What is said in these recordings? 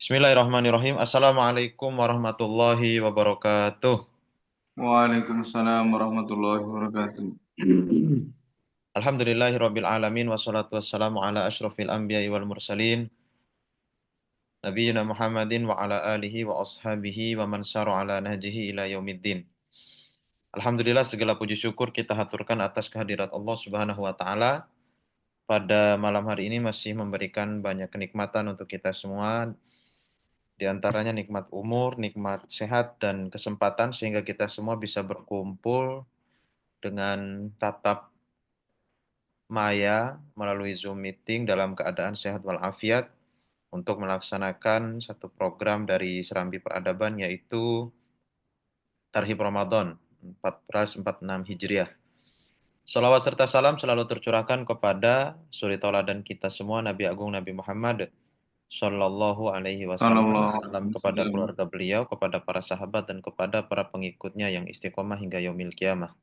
Bismillahirrahmanirrahim. Assalamualaikum warahmatullahi wabarakatuh. Waalaikumsalam warahmatullahi wabarakatuh. Alhamdulillahirabbil alamin wassalatu wassalamu ala asyrofil anbiya'i wal mursalin nabiyina Muhammadin wa ala alihi wa ashabihi wa man sara ala nahjihi ila yaumiddin. Alhamdulillah segala puji syukur kita haturkan atas kehadirat Allah Subhanahu wa taala pada malam hari ini masih memberikan banyak kenikmatan untuk kita semua, di antaranya nikmat umur, nikmat sehat dan kesempatan sehingga kita semua bisa berkumpul dengan tatap maya melalui Zoom meeting dalam keadaan sehat walafiat untuk melaksanakan satu program dari Serambi Peradaban yaitu Tarhib Ramadan 1446 Hijriah. Salawat serta salam selalu tercurahkan kepada suri tauladan kita semua Nabi Agung Nabi Muhammad Sallallahu Alaihi Wasallam. Sallallahu Salam alaihi kepada wasallam. keluarga beliau, kepada para sahabat dan kepada para pengikutnya yang istiqomah hingga yaumil kiamah.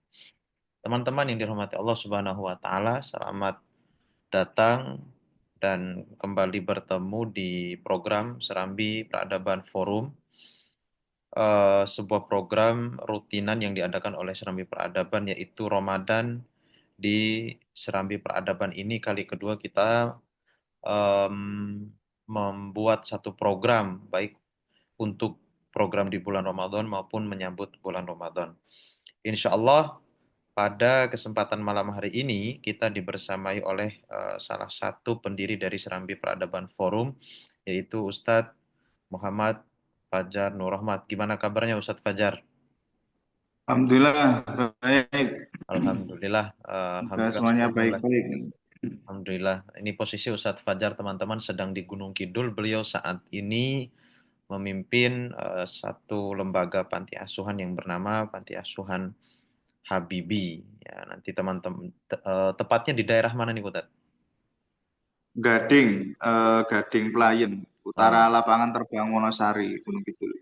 Teman-teman yang dirahmati Allah Subhanahu wa taala, selamat datang dan kembali bertemu di program Serambi Peradaban Forum, sebuah program rutinan yang diadakan oleh Serambi Peradaban yaitu Ramadan di Serambi Peradaban ini kali kedua kita em, membuat satu program baik untuk program di bulan Ramadan maupun menyambut bulan Ramadan. Insya Allah pada kesempatan malam hari ini kita dibersamai oleh salah satu pendiri dari Serambi Peradaban Forum, yaitu Ustadz Muhammad Fajar Nur Rahmat. Gimana kabarnya Ustadz Fajar? Alhamdulillah baik. Alhamdulillah, Juga alhamdulillah semuanya sudah mulai. baik-baik. Alhamdulillah. Ini posisi Ustadz Fajar teman-teman sedang di Gunung Kidul. Beliau saat ini memimpin satu lembaga panti asuhan yang bernama Panti Asuhan Habibi. Ya, nanti teman-teman tepatnya di daerah mana nih Ustadz? Gading, Gading Pelayan, utara Oh, lapangan terbang Wonosari, Gunung Kidul.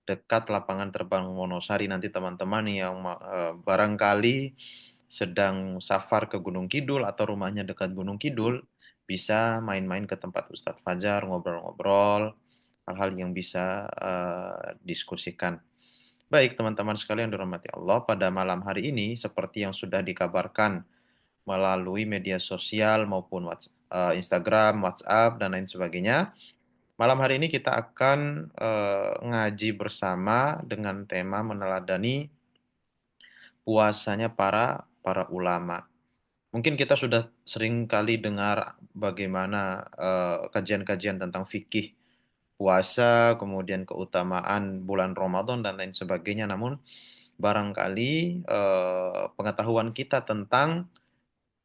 dekat lapangan terbang Wonosari. Nanti teman-teman yang barangkali sedang safar ke Gunung Kidul atau rumahnya dekat Gunung Kidul bisa main-main ke tempat Ustadz Fajar, ngobrol-ngobrol, hal-hal yang bisa diskusikan. Baik, teman-teman sekalian yang dirahmati Allah, pada malam hari ini seperti yang sudah dikabarkan melalui media sosial maupun Instagram, WhatsApp, dan lain sebagainya. Malam hari ini kita akan ngaji bersama dengan tema meneladani puasanya para ulama. Mungkin kita sudah sering kali dengar bagaimana kajian-kajian tentang fikih puasa, kemudian keutamaan bulan Ramadan dan lain sebagainya. Namun barangkali pengetahuan kita tentang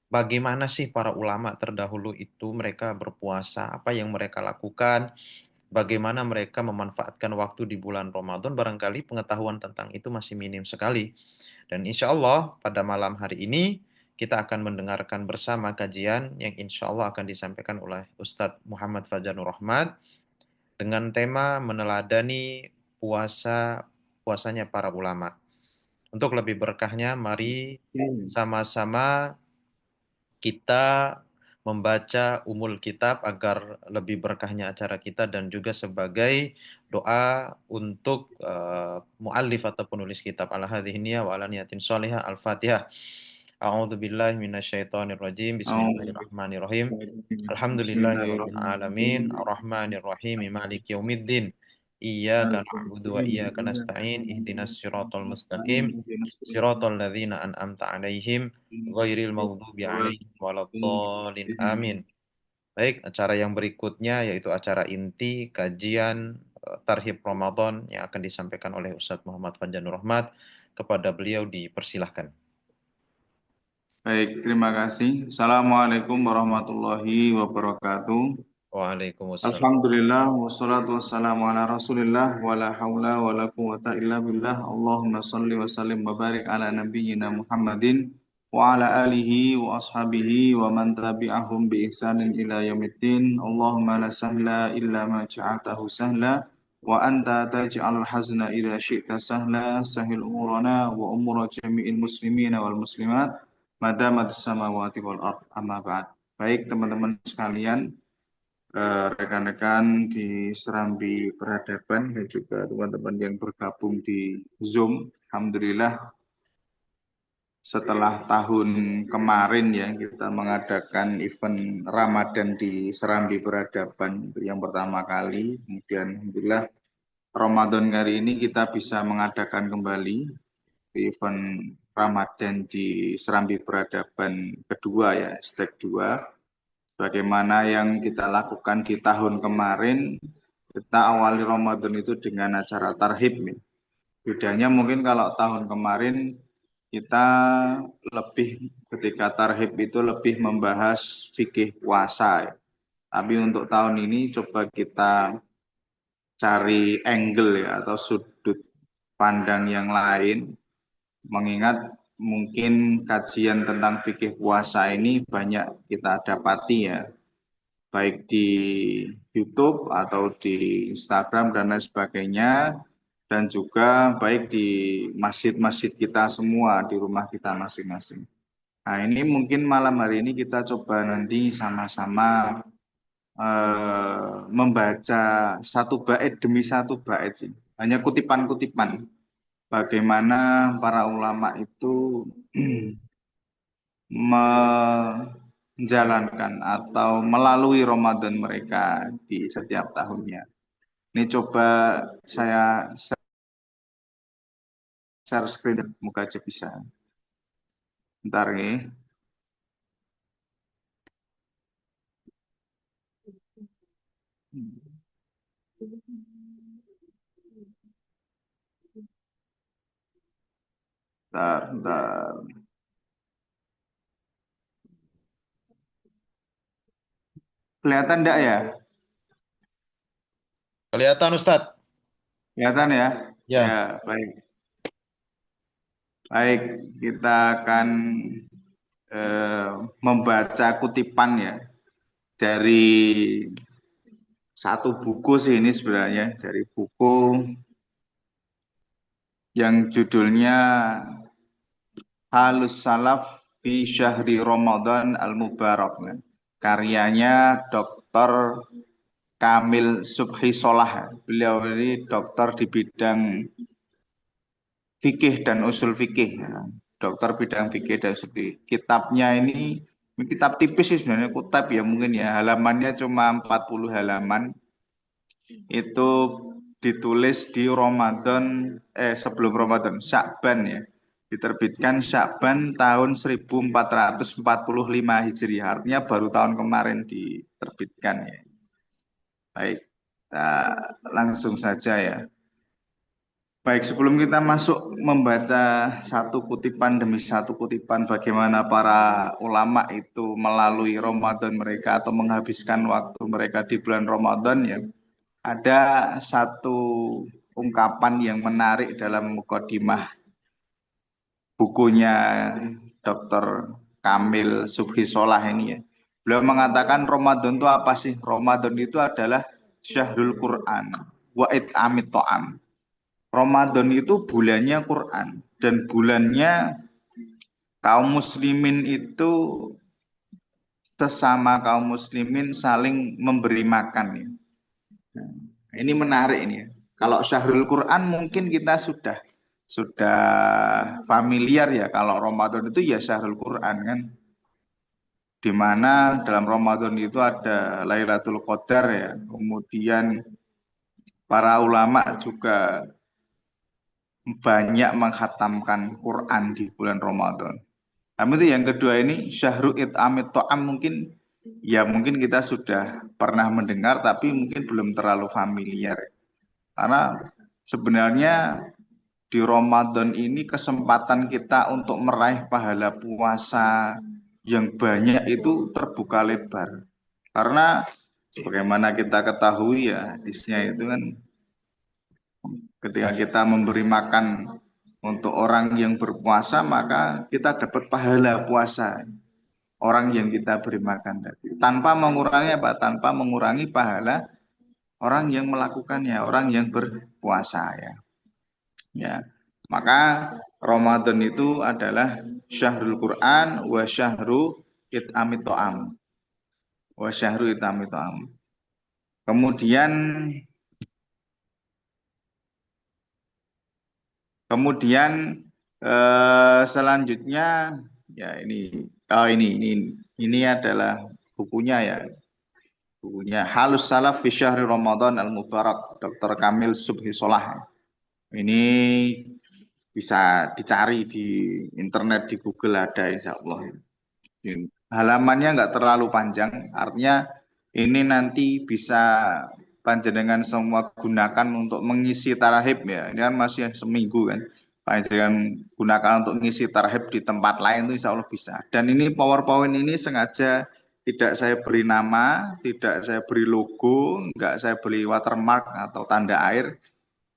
bagaimana sih para ulama terdahulu itu mereka berpuasa, apa yang mereka lakukan, bagaimana mereka memanfaatkan waktu di bulan Ramadan, barangkali pengetahuan tentang itu masih minim sekali. Dan insya Allah pada malam hari ini kita akan mendengarkan bersama kajian yang insya Allah akan disampaikan oleh Ustadz Muhammad Fajar Nur Rahmat dengan tema meneladani puasanya para ulama. Untuk lebih berkahnya, mari sama-sama kita membaca umul kitab agar lebih berkahnya acara kita dan juga sebagai doa untuk muallif atau penulis kitab ala hadhihi niyah wa ala niyatin shalihah al-Fatihah. A'udzu billahi minasyaitonir rajim. Bismillahirrahmanirrahim. Alhamdulillahi rabbil alamin, Bismillahirrahmanirrahim. arrahmanir rahim, maliki yaumiddin. Iyyaka na'budu wa iyyaka nasta'in, ihdinas siratal mustaqim. Siratal ladzina an'amta 'alaihim ghairil maghdubi 'alaihim waladdallin. Amin. Baik, acara yang berikutnya yaitu acara inti kajian Tarhib Ramadan yang akan disampaikan oleh Ustadz Muhammad Fanjanur Rahmat. Kepada beliau dipersilahkan. Baik, terima kasih. Assalamualaikum warahmatullahi wabarakatuh. Waalaikumsalam. Alhamdulillah wassalatu wassalamu ala Rasulillah wala haula wala quwata illa billah. Allahumma shalli wa sallim wa barik ala nabiyyina Muhammadin wa ala alihi wa ashabihi wa man tabi'ahum bi ihsanin ila yaumiddin. Allahumma la sahla illa ma ja'altahu sahla wa anta taj'alul hazna idza syi'ta sahla. Sahil umurana wa umura jami'il muslimina wal muslimat madamat samawati wal ard, amma ba'd. Baik teman-teman sekalian, rekan-rekan di Serambi Peradaban dan juga teman-teman yang bergabung di Zoom. Alhamdulillah setelah tahun kemarin ya kita mengadakan event Ramadan di Serambi Peradaban yang pertama kali. Kemudian alhamdulillah Ramadan kali ini kita bisa mengadakan kembali event Ramadan di Serambi Peradaban kedua ya, stek 2. Bagaimana yang kita lakukan di tahun kemarin, kita awali Ramadan itu dengan acara tarhib. Ya. Bedanya mungkin kalau tahun kemarin kita lebih ketika tarhib itu lebih membahas fikih puasa. Ya. Tapi untuk tahun ini coba kita cari angle ya atau sudut pandang yang lain. Mengingat mungkin kajian tentang fikih puasa ini banyak kita dapati ya baik di YouTube atau di Instagram dan lain sebagainya, dan juga baik di masjid-masjid kita semua, di rumah kita masing-masing. Nah, ini mungkin malam hari ini kita coba nanti sama-sama membaca satu bait demi satu bait, hanya kutipan-kutipan. Bagaimana para ulama itu menjalankan atau melalui Ramadan mereka di setiap tahunnya. Ini coba saya share screen, muka aja bisa. Bentar nih. Bentar, bentar. Kelihatan enggak ya? Kelihatan Ustadz? Kelihatan ya? Ya, Ya. baik. Baik, kita akan membaca kutipan ya dari satu buku sih ini sebenarnya dari buku yang judulnya Halus Salaf fi Syahri Ramadan Al-Mubarak. Karyanya Dr. Kamil Subhi Solah. Beliau ini dokter di bidang fikih dan usul fikih. Dokter bidang fikih dan usul fikih. Kitabnya ini kitab tipis sih sebenarnya, kutab ya mungkin ya. Halamannya cuma 40 halaman. Itu ditulis di Ramadan, sebelum Ramadan, Sya'ban ya. Diterbitkan Sya'ban tahun 1445 Hijriah, artinya baru tahun kemarin diterbitkan ya. Baik, kita langsung saja ya. Baik, sebelum kita masuk membaca satu kutipan demi satu kutipan bagaimana para ulama itu melalui Ramadan mereka atau menghabiskan waktu mereka di bulan Ramadan ya. Ada satu ungkapan yang menarik dalam mukadimah bukunya Dr. Kamil Subhi Solah ini ya. Beliau mengatakan Ramadan itu apa sih? Ramadan itu adalah syahrul Quran wa it'amit ta'am. Ramadan itu bulannya Quran dan bulannya kaum muslimin itu sesama kaum muslimin saling memberi makan ya. Ini menarik ini ya. Kalau syahrul Quran mungkin kita sudah familiar ya. Kalau Ramadan itu ya syahrul Quran kan. Di mana dalam Ramadan itu ada Lailatul Qadar ya. Kemudian para ulama juga banyak menghatamkan Quran di bulan Ramadan. Tapi itu yang kedua ini Syahrul It'amit Ta'am mungkin ya mungkin kita sudah pernah mendengar tapi mungkin belum terlalu familiar. Karena sebenarnya di Ramadan ini kesempatan kita untuk meraih pahala puasa yang banyak itu terbuka lebar. Karena sebagaimana kita ketahui ya, hadisnya itu kan ketika kita memberi makan untuk orang yang berpuasa maka kita dapat pahala puasa orang yang kita beri makan tadi. Tanpa mengurangi apa? Tanpa mengurangi pahala orang yang melakukannya, orang yang berpuasa ya. Ya. Maka Ramadan itu adalah syahrul Quran wa syahru it'amit ta'am. Wa syahru it'amit ta'am. Kemudian kemudian selanjutnya ya ini oh ini adalah bukunya ya. Bukunya Halus Salaf fi Syahri Ramadan Al Mubarak Dr. Kamil Subhi Solah. Ini bisa dicari di internet di Google ada insya Allah. Halamannya nggak terlalu panjang, artinya ini nanti bisa panjenengan semua gunakan untuk mengisi tarhib ya. Ini kan masih seminggu kan. Panjenengan gunakan untuk mengisi tarhib di tempat lain itu insya Allah bisa. Dan ini PowerPoint ini sengaja tidak saya beri nama, tidak saya beri logo, nggak saya beri watermark atau tanda air.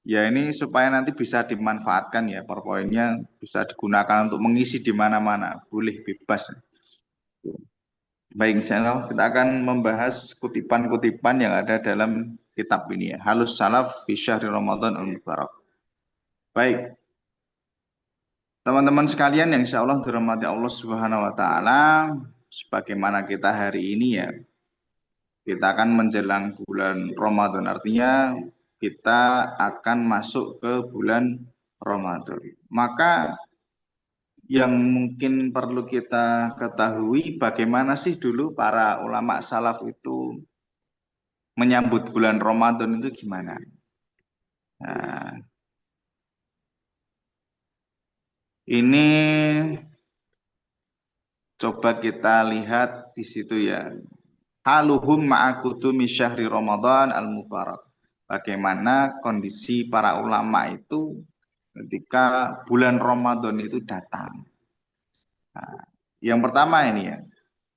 Ya ini supaya nanti bisa dimanfaatkan ya PowerPoint-nya bisa digunakan untuk mengisi di mana-mana, boleh bebas. Baik, insya Allah kita akan membahas kutipan-kutipan yang ada dalam kitab ini ya. Halus Salaf fi Syahri Ramadan Al-Mubarak. Baik, teman-teman sekalian yang insya Allah dirahmati Allah Subhanahu wa taala, sebagaimana kita hari ini ya, kita akan menjelang bulan Ramadan. Artinya kita akan masuk ke bulan Ramadan. Maka yang mungkin perlu kita ketahui bagaimana sih dulu para ulama salaf itu menyambut bulan Ramadan itu gimana? Nah, ini coba kita lihat di situ ya. Haluhum ma'akudumi syahri Ramadan al-Mubarak. Bagaimana kondisi para ulama itu ketika bulan Ramadan itu datang. Nah, yang pertama ini ya.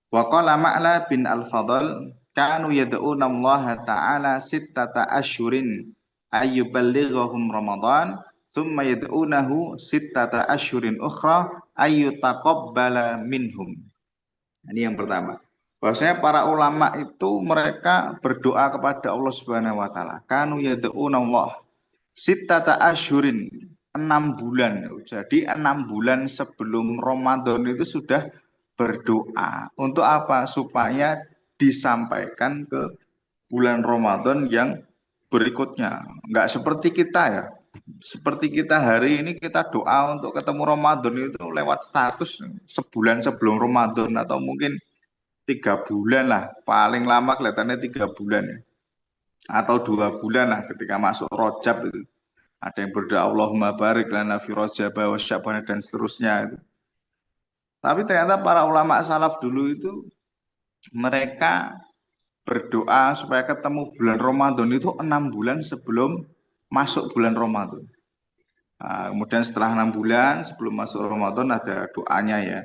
Wa qala Ma'la bin Al-Fadl kanu yad'una Allah Ta'ala sittata asyhurin ayyuballighahum Ramadan thumma yad'unahu sittata asyhurin ukhra ayyutaqabbala minhum. Ini yang pertama. Bahwasanya para ulama itu mereka berdoa kepada Allah Subhanahu wa taala. Kanu yad'una Allah sittata asyhurin 6 bulan. Jadi 6 bulan sebelum Ramadan itu sudah berdoa. Untuk apa? Supaya disampaikan ke bulan Ramadan yang berikutnya. Enggak seperti kita ya. Seperti kita hari ini kita doa untuk ketemu Ramadan itu lewat status sebulan sebelum Ramadan atau mungkin 3 bulan lah. Paling lama kelihatannya 3 bulan ya. Atau 2 bulan lah ketika masuk Rojab itu. Ada yang berdoa Allahumma barik lana fi Rajab wa Sya'ban dan seterusnya. Tapi ternyata para ulama salaf dulu itu mereka berdoa supaya ketemu bulan Ramadan itu 6 bulan sebelum masuk bulan Ramadan. Nah, kemudian setelah 6 bulan sebelum masuk Ramadan ada doanya ya.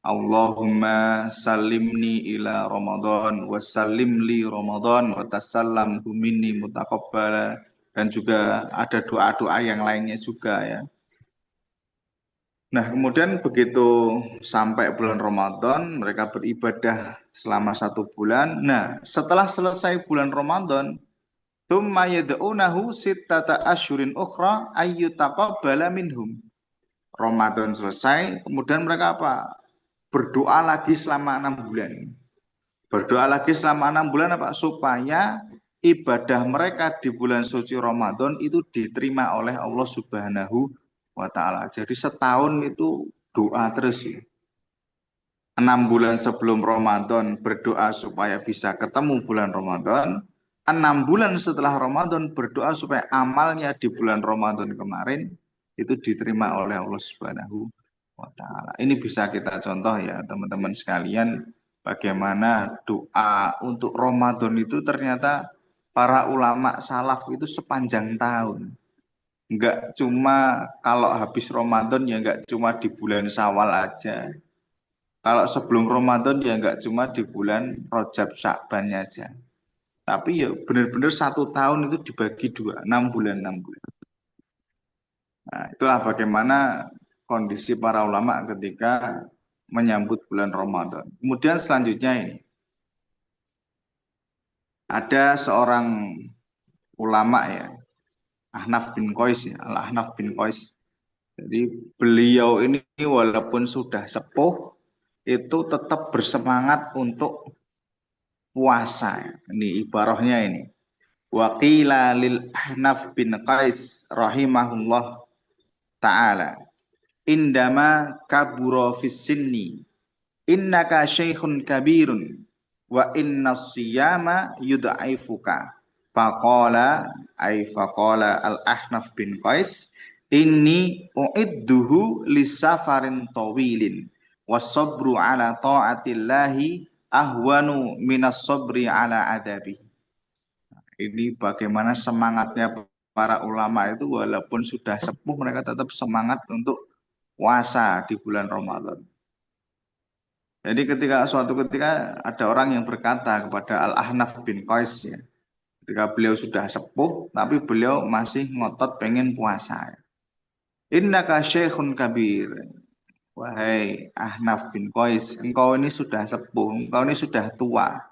Allahumma salimni ila Ramadan wa salim li Ramadan wa tasallam minni mutaqabbala dan juga ada doa-doa yang lainnya juga ya. Nah, kemudian begitu sampai bulan Ramadan, mereka beribadah selama 1 bulan. Nah, setelah selesai bulan Ramadan, tsumma yad'unahu sittata asyhurin ukhra ayyutaqabbala minhum. Ramadan selesai, kemudian mereka apa? Berdoa lagi selama 6 bulan. Berdoa lagi selama 6 bulan apa? Supaya ibadah mereka di bulan suci Ramadan itu diterima oleh Allah Subhanahu wa ta'ala. Jadi setahun itu doa terus ya. 6 bulan sebelum Ramadan berdoa supaya bisa ketemu bulan Ramadan. 6 bulan setelah Ramadan berdoa supaya amalnya di bulan Ramadan kemarin itu diterima oleh Allah Subhanahu wa ta'ala. Ini bisa kita contoh ya teman-teman sekalian. Bagaimana doa untuk Ramadan itu ternyata para ulama salaf itu sepanjang tahun. Enggak cuma kalau habis Ramadan ya enggak cuma di bulan Syawal aja. Kalau sebelum Ramadan ya enggak cuma di bulan Rajab Sya'ban aja. Tapi ya benar-benar 1 tahun itu dibagi dua, 6 bulan, 6 bulan. Nah, itulah bagaimana kondisi para ulama ketika menyambut bulan Ramadan. Kemudian selanjutnya ini, ada seorang ulama ya, Ahnaf bin Qais ya, Al-Ahnaf bin Qais. Jadi beliau ini walaupun sudah sepuh, itu tetap bersemangat untuk puasa. Ini ibarahnya ini. Wa qila lil Ahnaf bin Qais rahimahullah ta'ala indama kabura fis sinni innaka syekhun kabirun wa inna siyama yudaifuka faqala faqala al Ahnaf bin Qais inni uidduhu lisafarin tawilin wasabru ala ta'atillahi ahwanu minas sabri ala adabi. Ini bagaimana semangatnya para ulama itu walaupun sudah sepuh mereka tetap semangat untuk puasa di bulan Ramadan. Jadi suatu ketika ada orang yang berkata kepada Al-Ahnaf bin Qais ya, ketika beliau sudah sepuh tapi beliau masih ngotot pengen puasa. Innaka syekhun kabir. Wahai Ahnaf bin Qais, engkau ini sudah sepuh, engkau ini sudah tua.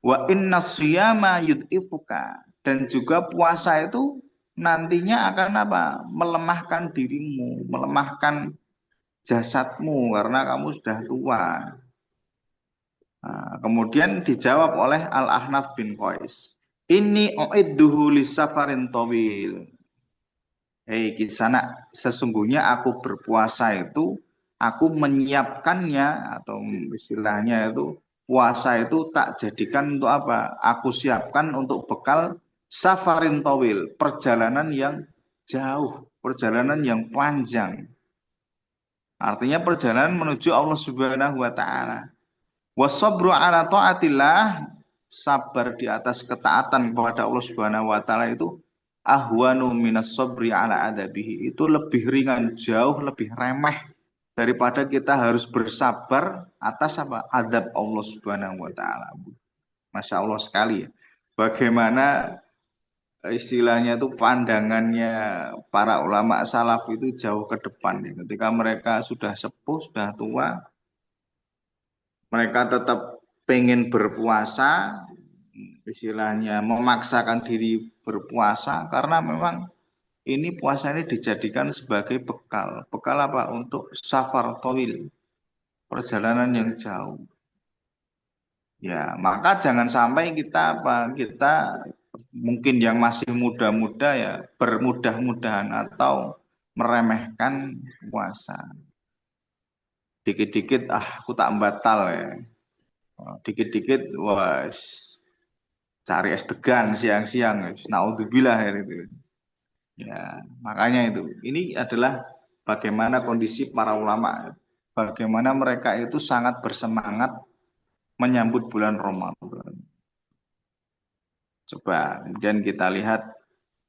Wa inna siyama yud'ifuka, dan juga puasa itu nantinya akan apa? Melemahkan dirimu, melemahkan jasadmu karena kamu sudah tua. Nah, kemudian dijawab oleh Al-Ahnaf bin Qais. Ini uidduhu lisafarin tawil. Hei kisana, sesungguhnya aku berpuasa itu, aku menyiapkannya atau istilahnya itu puasa itu tak jadikan untuk apa? Aku siapkan untuk bekal safarin tawil, perjalanan yang jauh, perjalanan yang panjang. Artinya perjalanan menuju Allah Subhanahu wa taala. Wasabru ala taatillah, sabar di atas ketaatan kepada Allah Subhanahu wa taala itu ahwanu minas sabri ala adabihi, itu lebih ringan, jauh lebih remeh daripada kita harus bersabar atas apa? Adab Allah Subhanahu wa taala. Masya Allah sekali ya. Bagaimana istilahnya itu pandangannya para ulama salaf itu jauh ke depan ya. Ketika mereka sudah sepuh, sudah tua, mereka tetap pengen berpuasa, istilahnya memaksakan diri berpuasa karena memang ini puasa ini dijadikan sebagai bekal. Bekal apa? Untuk safar tawil, perjalanan yang jauh. Ya, maka jangan sampai kita apa? Kita mungkin yang masih muda-muda ya bermudah-mudahan atau meremehkan puasa. Dikit-dikit aku tak batal ya. Dikit-dikit wah cari es degan siang-siang, naudzubillah ya itu. Ya, makanya itu. Ini adalah bagaimana kondisi para ulama, bagaimana mereka itu sangat bersemangat menyambut bulan Ramadan. Coba kemudian kita lihat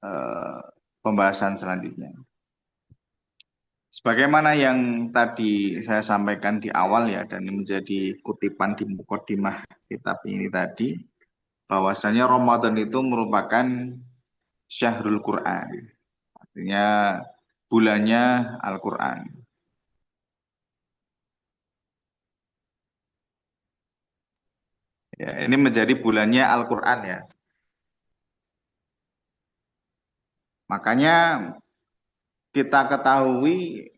eh, pembahasan selanjutnya. Sebagaimana yang tadi saya sampaikan di awal ya, dan ini menjadi kutipan di mukadimah kitab ini tadi, bahwasanya Ramadan itu merupakan syahrul Quran. Artinya bulannya Al-Quran. Ya, ini menjadi bulannya Al-Quran ya. Makanya kita ketahui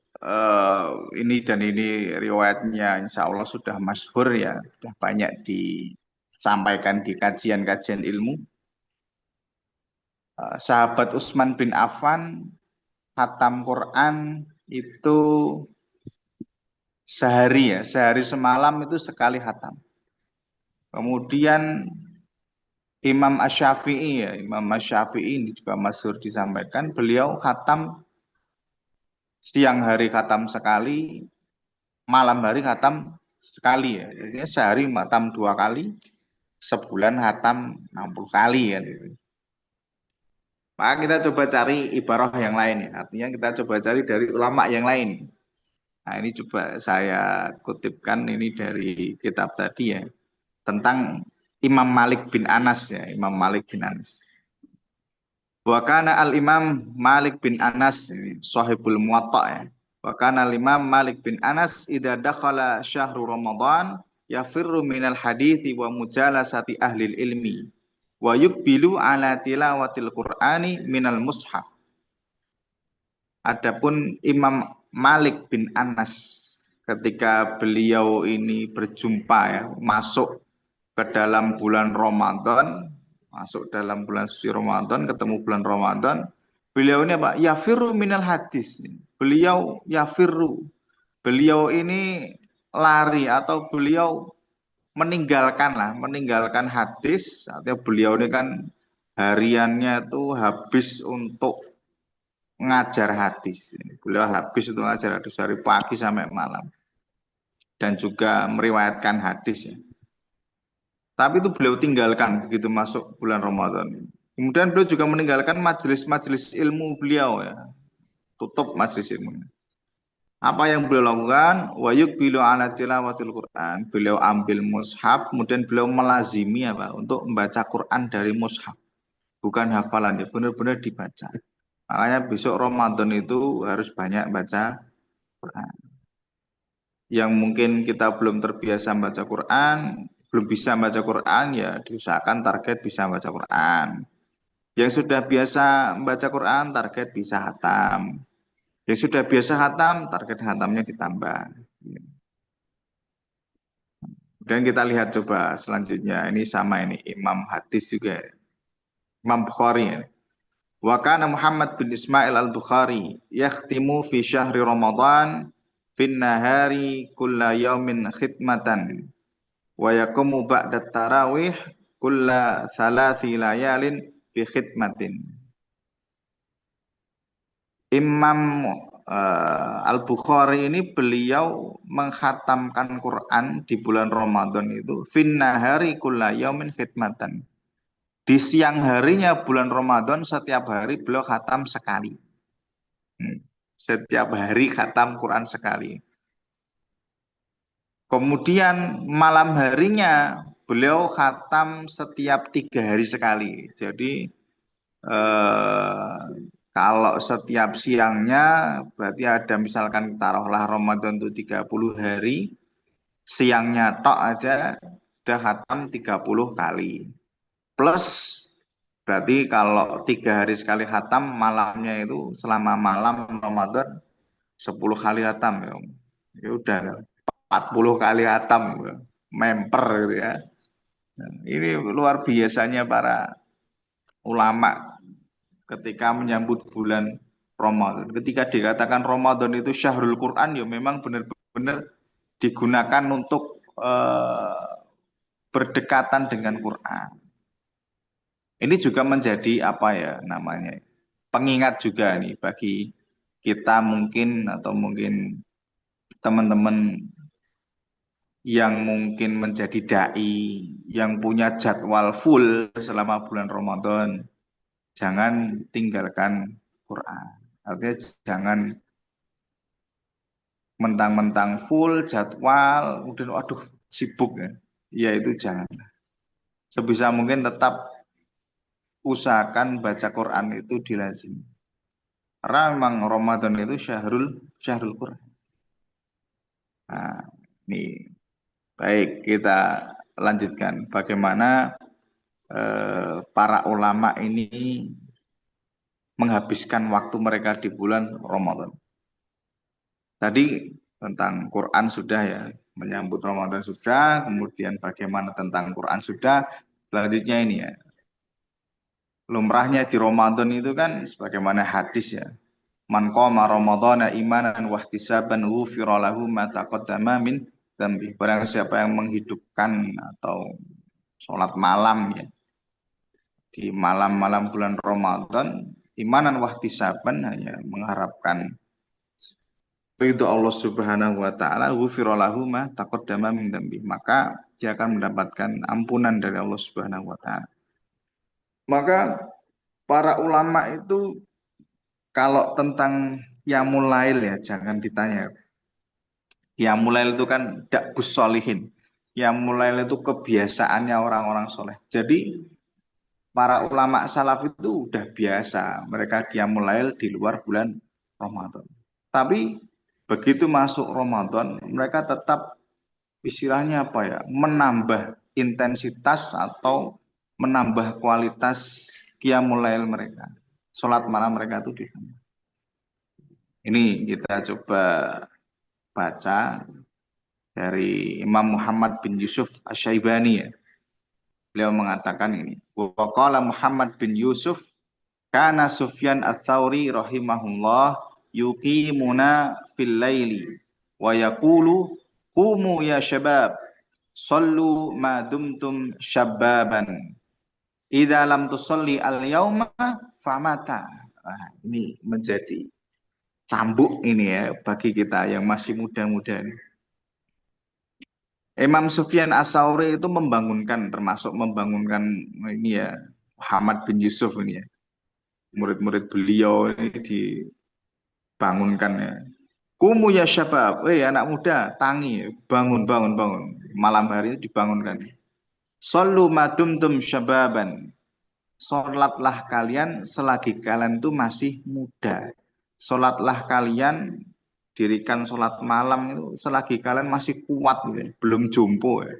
ini dan ini riwayatnya insya Allah sudah masyhur ya. Sudah banyak disampaikan di kajian-kajian ilmu. Sahabat Utsman bin Affan khatam Quran itu sehari ya. Sehari semalam itu sekali khatam. Kemudian Imam Asy-Syafi'i ya, Imam Asy-Syafi'i ini juga masyhur disampaikan, beliau khatam siang hari khatam sekali, malam hari khatam sekali ya. Jadi sehari khatam 2 kali, sebulan khatam 60 kali ya. Maka kita coba cari ibarah yang lain ya. Artinya kita coba cari dari ulama yang lain. Nah, ini coba saya kutipkan ini dari kitab tadi ya, tentang Imam Malik bin Anas ya, Imam Malik bin Anas. Wa kana al-Imam Malik bin Anas sahibul Muwatta ya. Wa kana al-Imam Malik bin Anas idza dakhala syahru Ramadan yafirru minal hadithi wa mujalasati ahli ilmi wa yuqbilu ala tilawatil Qur'ani minal mushaf. Adapun Imam Malik bin Anas ketika beliau ini berjumpa ya, masuk ke dalam bulan Ramadan, masuk dalam bulan suci Ramadan, ketemu bulan Ramadan, beliau ini apa? Yafirru minal hadis. Beliau yafirru. Beliau ini lari atau beliau meninggalkan lah, meninggalkan hadis. Artinya beliau ini kan hariannya itu habis untuk ngajar hadis. Beliau habis untuk ngajar hadis dari pagi sampai malam dan juga meriwayatkan hadis ya. Tapi itu beliau tinggalkan begitu masuk bulan Ramadan. Kemudian beliau juga meninggalkan majelis-majelis ilmu beliau ya. Tutup majelis ilmu. Apa yang beliau lakukan? Wayuk beliau ala tilawatil Quran. Beliau ambil mushaf, kemudian beliau melazimi apa? Untuk membaca Quran dari mushaf. Bukan hafalan ya, benar-benar dibaca. Makanya besok Ramadan itu harus banyak baca Quran. Yang mungkin kita belum terbiasa baca Quran, belum bisa baca Quran, ya diusahakan target bisa baca Quran. Yang sudah biasa baca Quran, target bisa hatam. Yang sudah biasa hatam, target hatamnya ditambah. Dan kita lihat coba selanjutnya, ini sama ini, Imam Hadis juga, Imam Bukhari ya. Wa kana Muhammad bin Ismail al-Bukhari yakhtimu fi syahri Ramadan fin nahari kulla yaumin khidmatan wa yaqumu ba'da tarawih kulla thalathi layalin bi khidmatin. Imam Al-Bukhari ini beliau menghatamkan Quran di bulan Ramadan itu fin nahari kulla yaumin khidmatan. Di siang harinya bulan Ramadan setiap hari beliau khatam sekali. Setiap hari khatam Quran sekali. Kemudian malam harinya beliau khatam setiap 3 hari sekali. Jadi eh, kalau setiap siangnya berarti ada misalkan taruhlah Ramadan itu 30 hari, siangnya tok aja sudah khatam 30 kali. Plus berarti kalau 3 hari sekali khatam, malamnya itu selama malam Ramadan 10 kali khatam ya. Ya udah 40 kali khatam memper gitu ya. Nah, ini luar biasanya para ulama ketika menyambut bulan Ramadan. Ketika dikatakan Ramadan itu syahrul Quran, ya memang benar-benar digunakan untuk berdekatan dengan Quran. Ini juga menjadi apa ya namanya, pengingat juga nih bagi kita mungkin atau mungkin teman-teman yang mungkin menjadi dai, yang punya jadwal full selama bulan Ramadan, jangan tinggalkan Quran. Artinya jangan mentang-mentang full jadwal, kemudian waduh sibuk ya. Ya itu jangan. Sebisa mungkin tetap usahakan baca Quran itu dilazim. Karena memang Ramadan itu syahrul syahrul Quran. Nah, ini baik kita lanjutkan bagaimana para ulama ini menghabiskan waktu mereka di bulan Ramadan. Tadi tentang Quran sudah ya, menyambut Ramadan sudah, kemudian bagaimana tentang Quran sudah, selanjutnya ini ya. Lumrahnya di Ramadan itu kan sebagaimana hadis ya. Man qama ramadhana imanan wa ihtisaban ghufira lahu ma taqaddama min dzambi. Barang siapa yang menghidupkan atau sholat malam ya di malam-malam bulan Ramadan, imanan wa ihtisaban, hanya mengharapkan ridho Allah Subhanahu wa taala, ghufira lahu ma taqaddama min dzambi. Maka dia akan mendapatkan ampunan dari Allah Subhanahu wa taala. Maka para ulama itu kalau tentang Qiyamul Lail ya jangan ditanya. Qiyamul Lail itu kan dakbus solihin. Qiyamul Lail itu kebiasaannya orang-orang soleh. Jadi para ulama salaf itu udah biasa mereka Qiyamul Lail di luar bulan Ramadan. Tapi begitu masuk Ramadan mereka tetap istilahnya apa ya, menambah intensitas atau menambah kualitas Qiyamul Lail mereka. Sholat malam mereka itu di sana. Ini kita coba baca dari Imam Muhammad bin Yusuf Asy-Syaibani ya. Beliau mengatakan ini. Wa qala Muhammad bin Yusuf kana Sufyan ats-Tsauri rahimahullah yuqimuna fil laili wa yaqulu qumu ya syabab sallu ma dumtum syababan idza lam tusalli al yauma famata. Nah, ini menjadi cambuk ini ya bagi kita yang masih muda-muda. Imam Sufyan Ats-Tsauri itu membangunkan, termasuk membangunkan ini ya Muhammad bin Yusuf ini ya, murid-murid beliau ini dibangunkan ya. Kumu ya syabab, anak muda, tangi, bangun, bangun, bangun. Malam hari itu dibangunkan. Sallu madumtum syababan. Sholatlah kalian selagi kalian itu masih muda. Sholatlah kalian, dirikan sholat malam itu selagi kalian masih kuat, ya. Belum jumpo ya.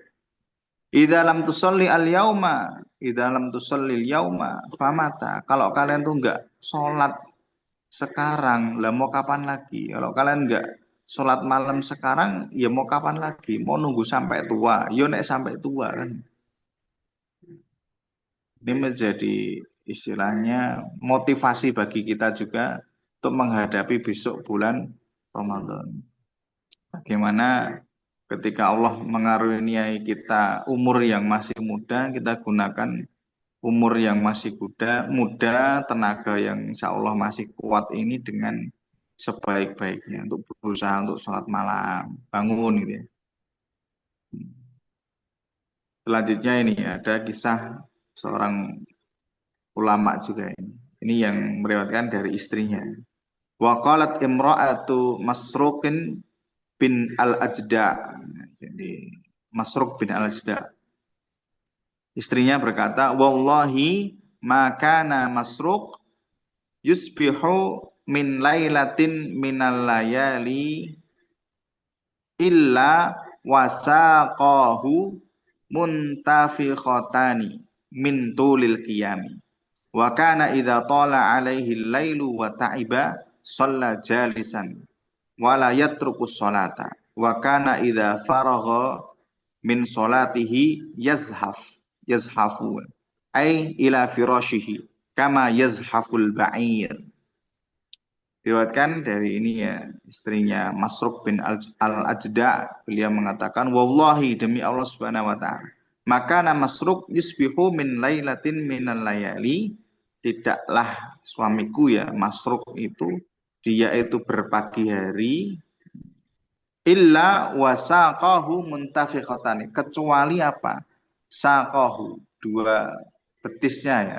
Idza lam tusalli al-yauma, idza lam tusalli al-yauma famata. Kalau kalian tuh enggak sholat sekarang, lah mau kapan lagi? Kalau kalian enggak sholat malam sekarang, ya mau kapan lagi? Mau nunggu sampai tua? Yo nek sampai tua kan. Ini menjadi istilahnya motivasi bagi kita juga untuk menghadapi besok bulan Ramadan. Bagaimana ketika Allah mengaruniai kita umur yang masih muda, kita gunakan umur yang masih muda, tenaga yang insya Allah masih kuat ini dengan sebaik-baiknya untuk berusaha untuk sholat malam, bangun gitu ya. Selanjutnya ini ada kisah seorang ulama juga ini. Ini yang meriwayatkan dari istrinya. Wa qalat imra'atu Masruqin bin Al-Ajda. Jadi Masruq bin Al-Ajda. Istrinya berkata, "Wallahi makana Masruq yusbihu min lailatin minal layali illa wasaqahu muntafiqatani min tulil qiyami wa kana idza tala alaihi lailu wa ta'iba shalla jalisan wa la yatrukus salata wa kana idza faragha min salatihi yazhafu ay ila firashihi kama yazhaful ba'ir. Diriwayatkan dari ini ya istrinya Masruq bin Al-Ajda, beliau mengatakan wallahi demi Allah Subhanahu wa taala maka nama Masruq yusbihu min lailatin minal layali, tidaklah suamiku ya Masruq itu dia itu berpagi hari illa wasaqahu muntafiqatan, kecuali apa? Saqahu, dua betisnya ya.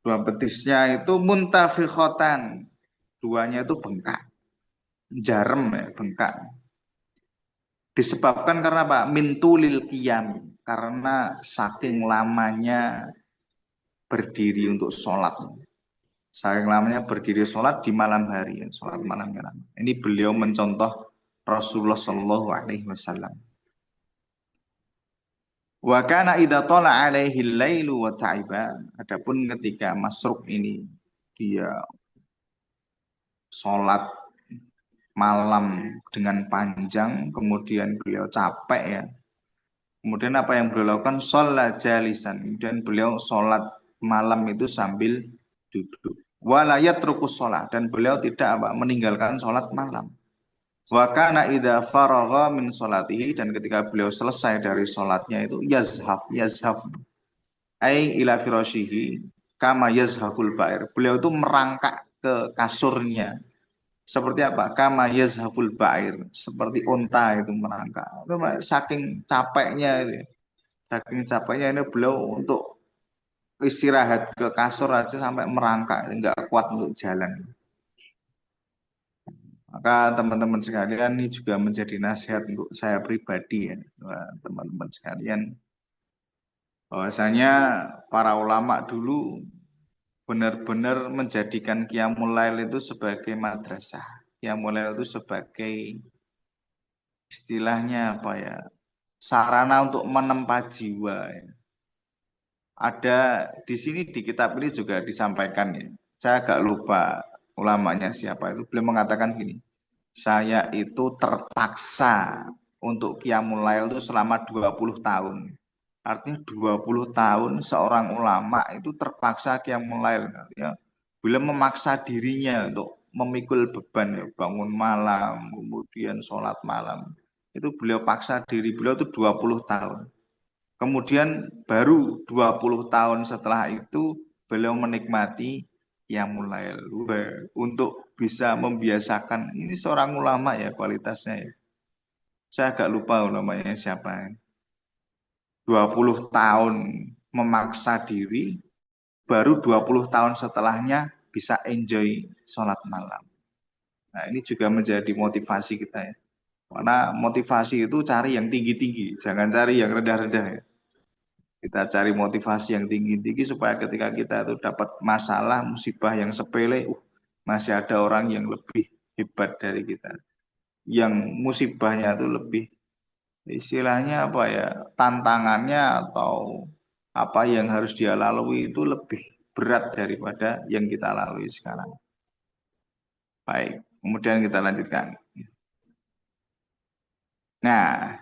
Dua betisnya itu muntafiqatan, duanya itu bengkak, jarem ya, bengkak. Disebabkan karena apa? Mintulil qiyam, karena saking lamanya berdiri untuk sholat. Saking lamanya berdiri sholat di malam hari, sholat malamnya lama. Ini beliau mencontoh Rasulullah Shallallahu Alaihi Wasallam. Wa kana idza tala alaihi lailu wa ta'iba. Adapun ketika Masruq ini dia sholat malam dengan panjang, kemudian beliau capek ya. Kemudian apa yang beliau lakukan? Sholat jalisan. Kemudian beliau sholat malam itu sambil duduk. Walayat rukus sholat. Dan beliau tidak apa meninggalkan sholat malam. Wa kana idza faragha min sholatihi, dan ketika beliau selesai dari sholatnya itu yazhaf ai ila firashihi kama yazhaful ba'ir. Beliau itu merangkak ke kasurnya. Seperti apa? Kama yazhaful ba'ir, seperti unta itu merangkak. Saking capeknya itu. Saking capeknya ini beliau untuk istirahat ke kasur aja sampai merangkak, nggak kuat untuk jalan. Maka teman-teman sekalian ini juga menjadi nasihat untuk saya pribadi ya, teman-teman sekalian. Bahwasanya para ulama dulu benar-benar menjadikan Qiyamul Lail itu sebagai madrasah. Qiyamul Lail itu sebagai istilahnya apa ya? Sarana untuk menempa jiwa ya. Ada di sini di kitab ini juga disampaikan ya. Saya agak lupa ulamanya siapa itu. Beliau mengatakan gini, saya itu terpaksa untuk Qiyamul Lail itu selama 20 tahun. Artinya 20 tahun seorang ulama itu terpaksa qiyamul lail. Ya. Bila memaksa dirinya untuk memikul beban ya, bangun malam, kemudian sholat malam. Itu beliau paksa diri beliau itu 20 tahun. Kemudian baru 20 tahun setelah itu beliau menikmati qiyamul lail. Untuk bisa membiasakan. Ini seorang ulama ya kualitasnya ya. Saya agak lupa namanya siapa. 20 tahun memaksa diri, baru 20 tahun setelahnya bisa enjoy sholat malam. Nah ini juga menjadi motivasi kita ya. Karena motivasi itu cari yang tinggi-tinggi, jangan cari yang rendah-rendah ya. Kita cari motivasi yang tinggi-tinggi supaya ketika kita itu dapat masalah, musibah yang sepele, masih ada orang yang lebih hebat dari kita. Yang musibahnya itu lebih istilahnya apa ya, tantangannya atau apa yang harus dia lalui itu lebih berat daripada yang kita lalui sekarang. Baik, kemudian kita lanjutkan. Nah,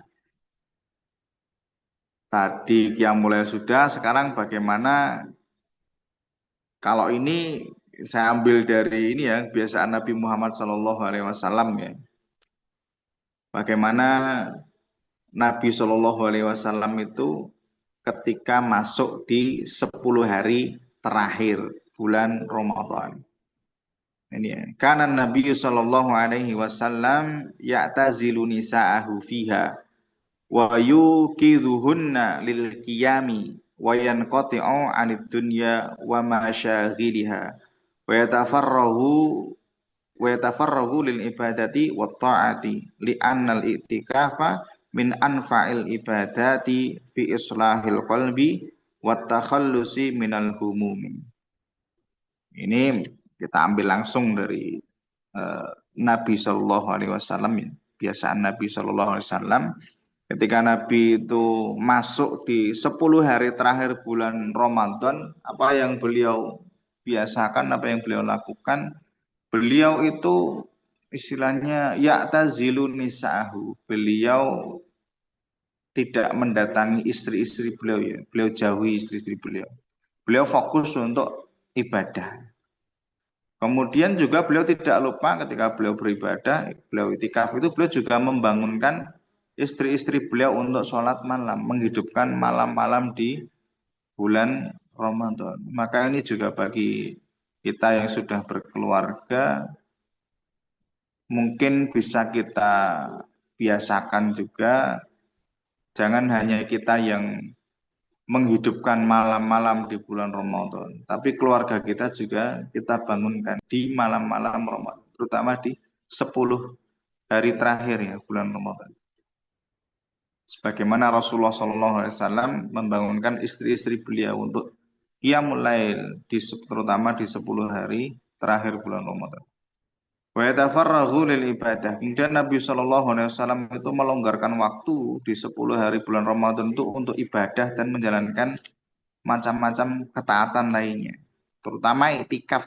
tadi yang mulai sudah, sekarang bagaimana kalau ini saya ambil dari ini ya, kebiasaan Nabi Muhammad SAW ya. Bagaimana Nabi SAW itu ketika masuk di 10 hari terakhir bulan Ramadan. Ini ya. Karena Nabi sallallahu alaihi wasallam ya'tazilu nisa'ahu fiha wa yuqidhuhunna lil qiyami wa yanqati'u 'anid dunya wa masyaghiliha wa yatafarrahu lil ibadati wat ta'ati li annal i'tikafa min anfa'il ibadati fi islahil qalbi wat takhallusi minal humumi. Ini kita ambil langsung dari Nabi Shallallahu Alaihi Wasallam ya. Biasaan Nabi Shallallahu Alaihi Wasallam ketika Nabi itu masuk di 10 hari terakhir bulan Ramadan, apa yang beliau biasakan, apa yang beliau lakukan, beliau itu istilahnya ya'tazilu nisa'ahu. Beliau tidak mendatangi istri-istri beliau ya, beliau jauhi istri-istri beliau. Beliau fokus untuk ibadah. Kemudian juga beliau tidak lupa ketika beliau beribadah, beliau itikaf itu beliau juga membangunkan istri-istri beliau untuk sholat malam, menghidupkan malam-malam di bulan Ramadan. Maka ini juga bagi kita yang sudah berkeluarga, mungkin bisa kita biasakan juga, jangan hanya kita yang menghidupkan malam-malam di bulan Ramadan. Tapi keluarga kita juga kita bangunkan di malam-malam Ramadan, terutama di 10 hari terakhir ya bulan Ramadan. Sebagaimana Rasulullah SAW membangunkan istri-istri beliau untuk qiyamul lail terutama di 10 hari terakhir bulan Ramadan. Wa yatafarraghu lil ibadah. Kemudian Nabi SAW itu melonggarkan waktu di 10 hari bulan Ramadan itu untuk ibadah dan menjalankan macam-macam ketaatan lainnya, terutama itikaf.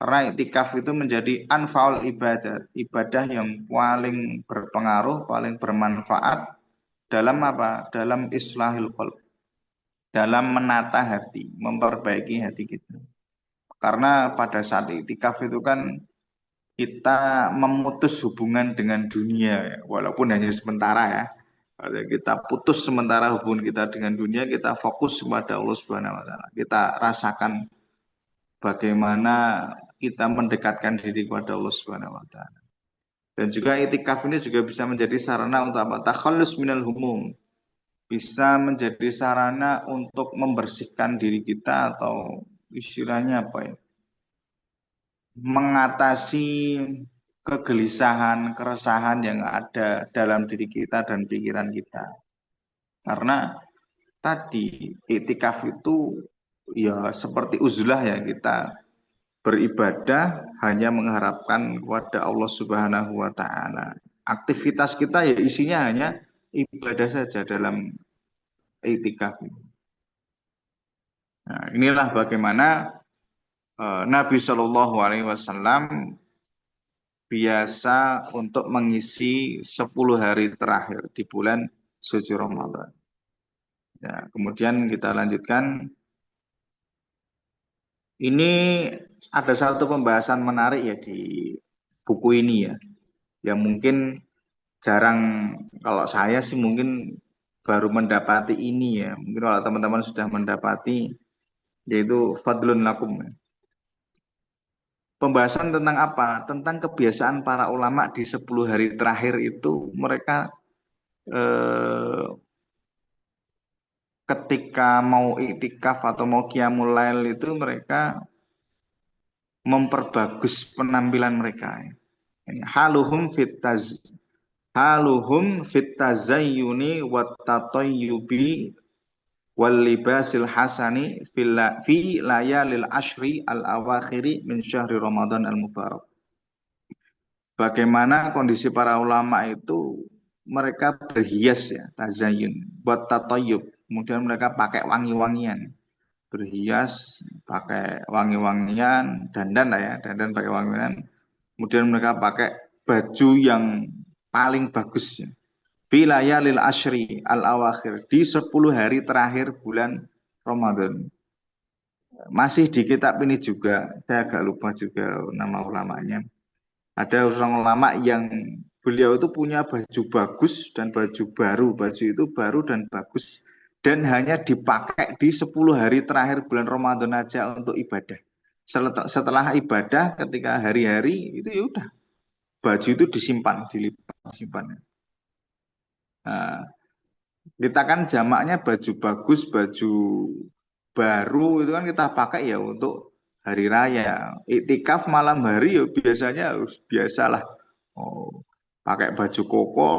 Karena itikaf itu menjadi anfaul ibadah, ibadah yang paling berpengaruh, paling bermanfaat dalam apa? Dalam islahil qalb, dalam menata hati, memperbaiki hati kita. Karena pada saat itikaf itu kan kita memutus hubungan dengan dunia, ya, walaupun hanya sementara ya. Kalau kita putus sementara hubungan kita dengan dunia, kita fokus kepada Allah Subhanahu wa taala. Kita rasakan bagaimana kita mendekatkan diri kepada Allah Subhanahu wa taala. Dan juga itikaf ini juga bisa menjadi sarana untuk apa? Takhallus minal humum. Bisa menjadi sarana untuk membersihkan diri kita atau istilahnya apa ya? Mengatasi kegelisahan, keresahan yang ada dalam diri kita dan pikiran kita. Karena tadi itikaf itu ya seperti uzlah ya, kita beribadah hanya mengharapkan kepada Allah Subhanahu wa taala. Aktivitas kita ya isinya hanya ibadah saja dalam itikaf. Nah, inilah bagaimana Nabi Shallallahu Alaihi Wasallam biasa untuk mengisi 10 hari terakhir di bulan suci Ramadan. Ya, kemudian kita lanjutkan. Ini ada satu pembahasan menarik ya di buku ini ya, yang mungkin jarang, kalau saya sih mungkin baru mendapati ini ya. Mungkin kalau teman-teman sudah mendapati, yaitu Fadlun Lakum. Pembahasan tentang apa? Tentang kebiasaan para ulama di 10 hari terakhir itu mereka eh, ketika mau iktikaf atau mau qiyamul lail itu mereka memperbagus penampilan mereka. Ini haluhum fit tazayyuni wat tatayyubi wal libasil hasani fi layalil ashri al awakhiri min syahri Ramadan al mubarak. Bagaimana kondisi para ulama itu mereka berhias ya, tazayyun, buat tatoyub. Kemudian mereka pakai wangi-wangian, berhias, pakai wangi-wangian, dandan lah ya, dandan pakai wangi-wangian. Kemudian mereka pakai baju yang paling bagus ya. Wilayah lil ashri al awakhir di 10 hari terakhir bulan Ramadan. Masih di kitab ini juga, saya agak lupa juga nama ulamanya. Ada seorang ulama yang beliau itu punya baju bagus dan baju baru. Baju itu baru dan bagus. Dan hanya dipakai di 10 hari terakhir bulan Ramadan aja untuk ibadah. Setelah ibadah ketika hari-hari itu ya udah baju itu disimpan, dilipat, disimpan. Nah, kita kan jamaknya baju bagus, baju baru itu kan kita pakai ya untuk hari raya. Iktikaf malam hari ya biasanya harus biasalah. Oh, pakai baju koko,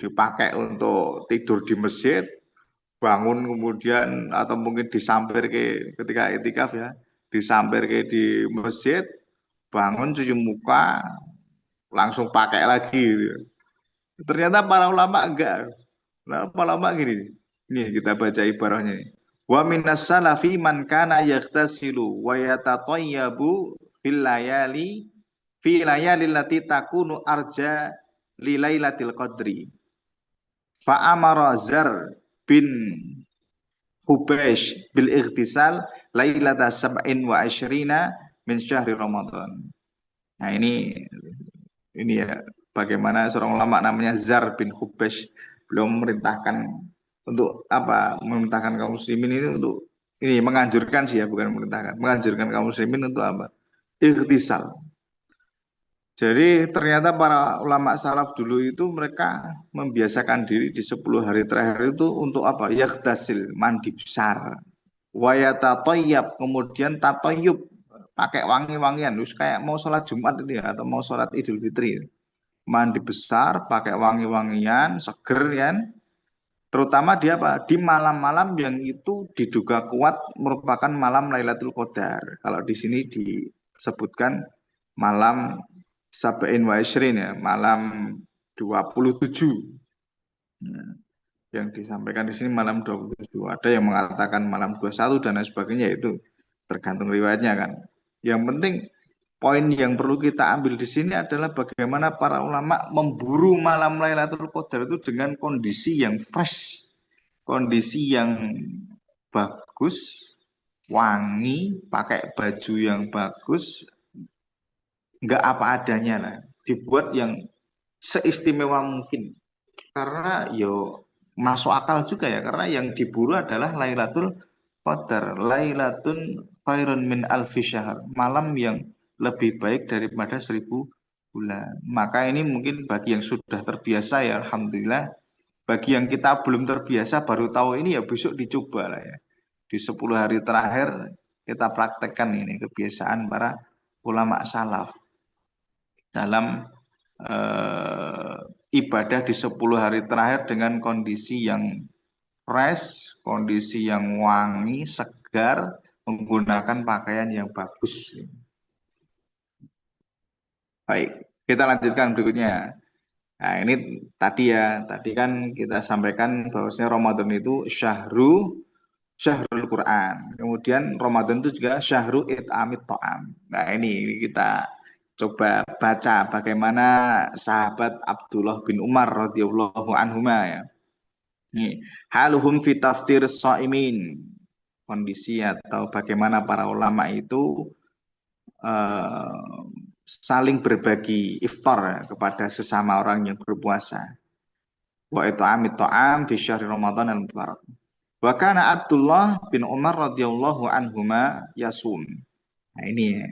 dipakai untuk tidur di masjid, bangun kemudian atau mungkin disampir ke ketika iktikaf ya, disampir ke di masjid, bangun cuci muka, langsung pakai lagi gitu. Ternyata para ulama enggak. Nah, para ulama gini. Nih kita baca ibarahnya nih. Wa minas salafi man kana yaghtasilu wa yatatayyabu fil layali fi layalil lati takunu arja li lailatul qadri. Fa amara Zar bin Hubeish bil ightisal lailata sab'in wa asyrina min syahri Ramadan. Nah ini ya bagaimana seorang ulama namanya Zar bin Hubesh belum memerintahkan untuk apa, memerintahkan kaum muslimin ini untuk ini menganjurkan sih ya, bukan memerintahkan, menganjurkan kaum muslimin untuk apa, ikhtisal. Jadi ternyata para ulama salaf dulu itu mereka membiasakan diri di 10 hari terakhir itu untuk apa, yaghtasil, mandi besar, wayata toyab, kemudian tatoyub, pakai wangi-wangian, terus kayak mau sholat Jumat ini ya, atau mau sholat Idul Fitri, mandi besar, pakai wangi-wangian, seger kan. Terutama dia apa? Di malam-malam yang itu diduga kuat merupakan malam Lailatul Qadar. Kalau di sini disebutkan malam Sabain wa Ishrin ya, malam 27. Nah, yang disampaikan di sini malam 27. Ada yang mengatakan malam 21 dan lain sebagainya, itu tergantung riwayatnya kan. Yang penting poin yang perlu kita ambil di sini adalah bagaimana para ulama memburu malam Lailatul Qadar itu dengan kondisi yang fresh, kondisi yang bagus, wangi, pakai baju yang bagus, nggak apa adanya lah, dibuat yang seistimewa mungkin. Karena yo masuk akal juga ya, karena yang diburu adalah Lailatul Qadar, Lailatun khairun min alfi syahr, malam yang lebih baik daripada 1000 bulan. Maka ini mungkin bagi yang sudah terbiasa ya Alhamdulillah. Bagi yang kita belum terbiasa baru tahu ini ya besok dicoba lah ya. Di 10 hari terakhir kita praktekkan ini kebiasaan para ulama salaf dalam eh, ibadah di 10 hari terakhir dengan kondisi yang fresh, kondisi yang wangi, segar, menggunakan pakaian yang bagus. Baik, kita lanjutkan berikutnya. Nah, ini tadi kan kita sampaikan bahwasanya Ramadan itu syahrul Quran. Kemudian Ramadan itu juga syahru it'amit ta'am. Nah, ini kita coba baca bagaimana sahabat Abdullah bin Umar radhiyallahu anhuma ya. Nih, haluhum fi taftir shaimin. Kondisi atau bagaimana para ulama itu eh, saling berbagi iftar ya, kepada sesama orang yang berpuasa. Wa itu amit ta'am fi syahri Ramadan al mubarak. Wa kana Abdullah bin Umar radhiyallahu anhuma yasum. Nah ini ya.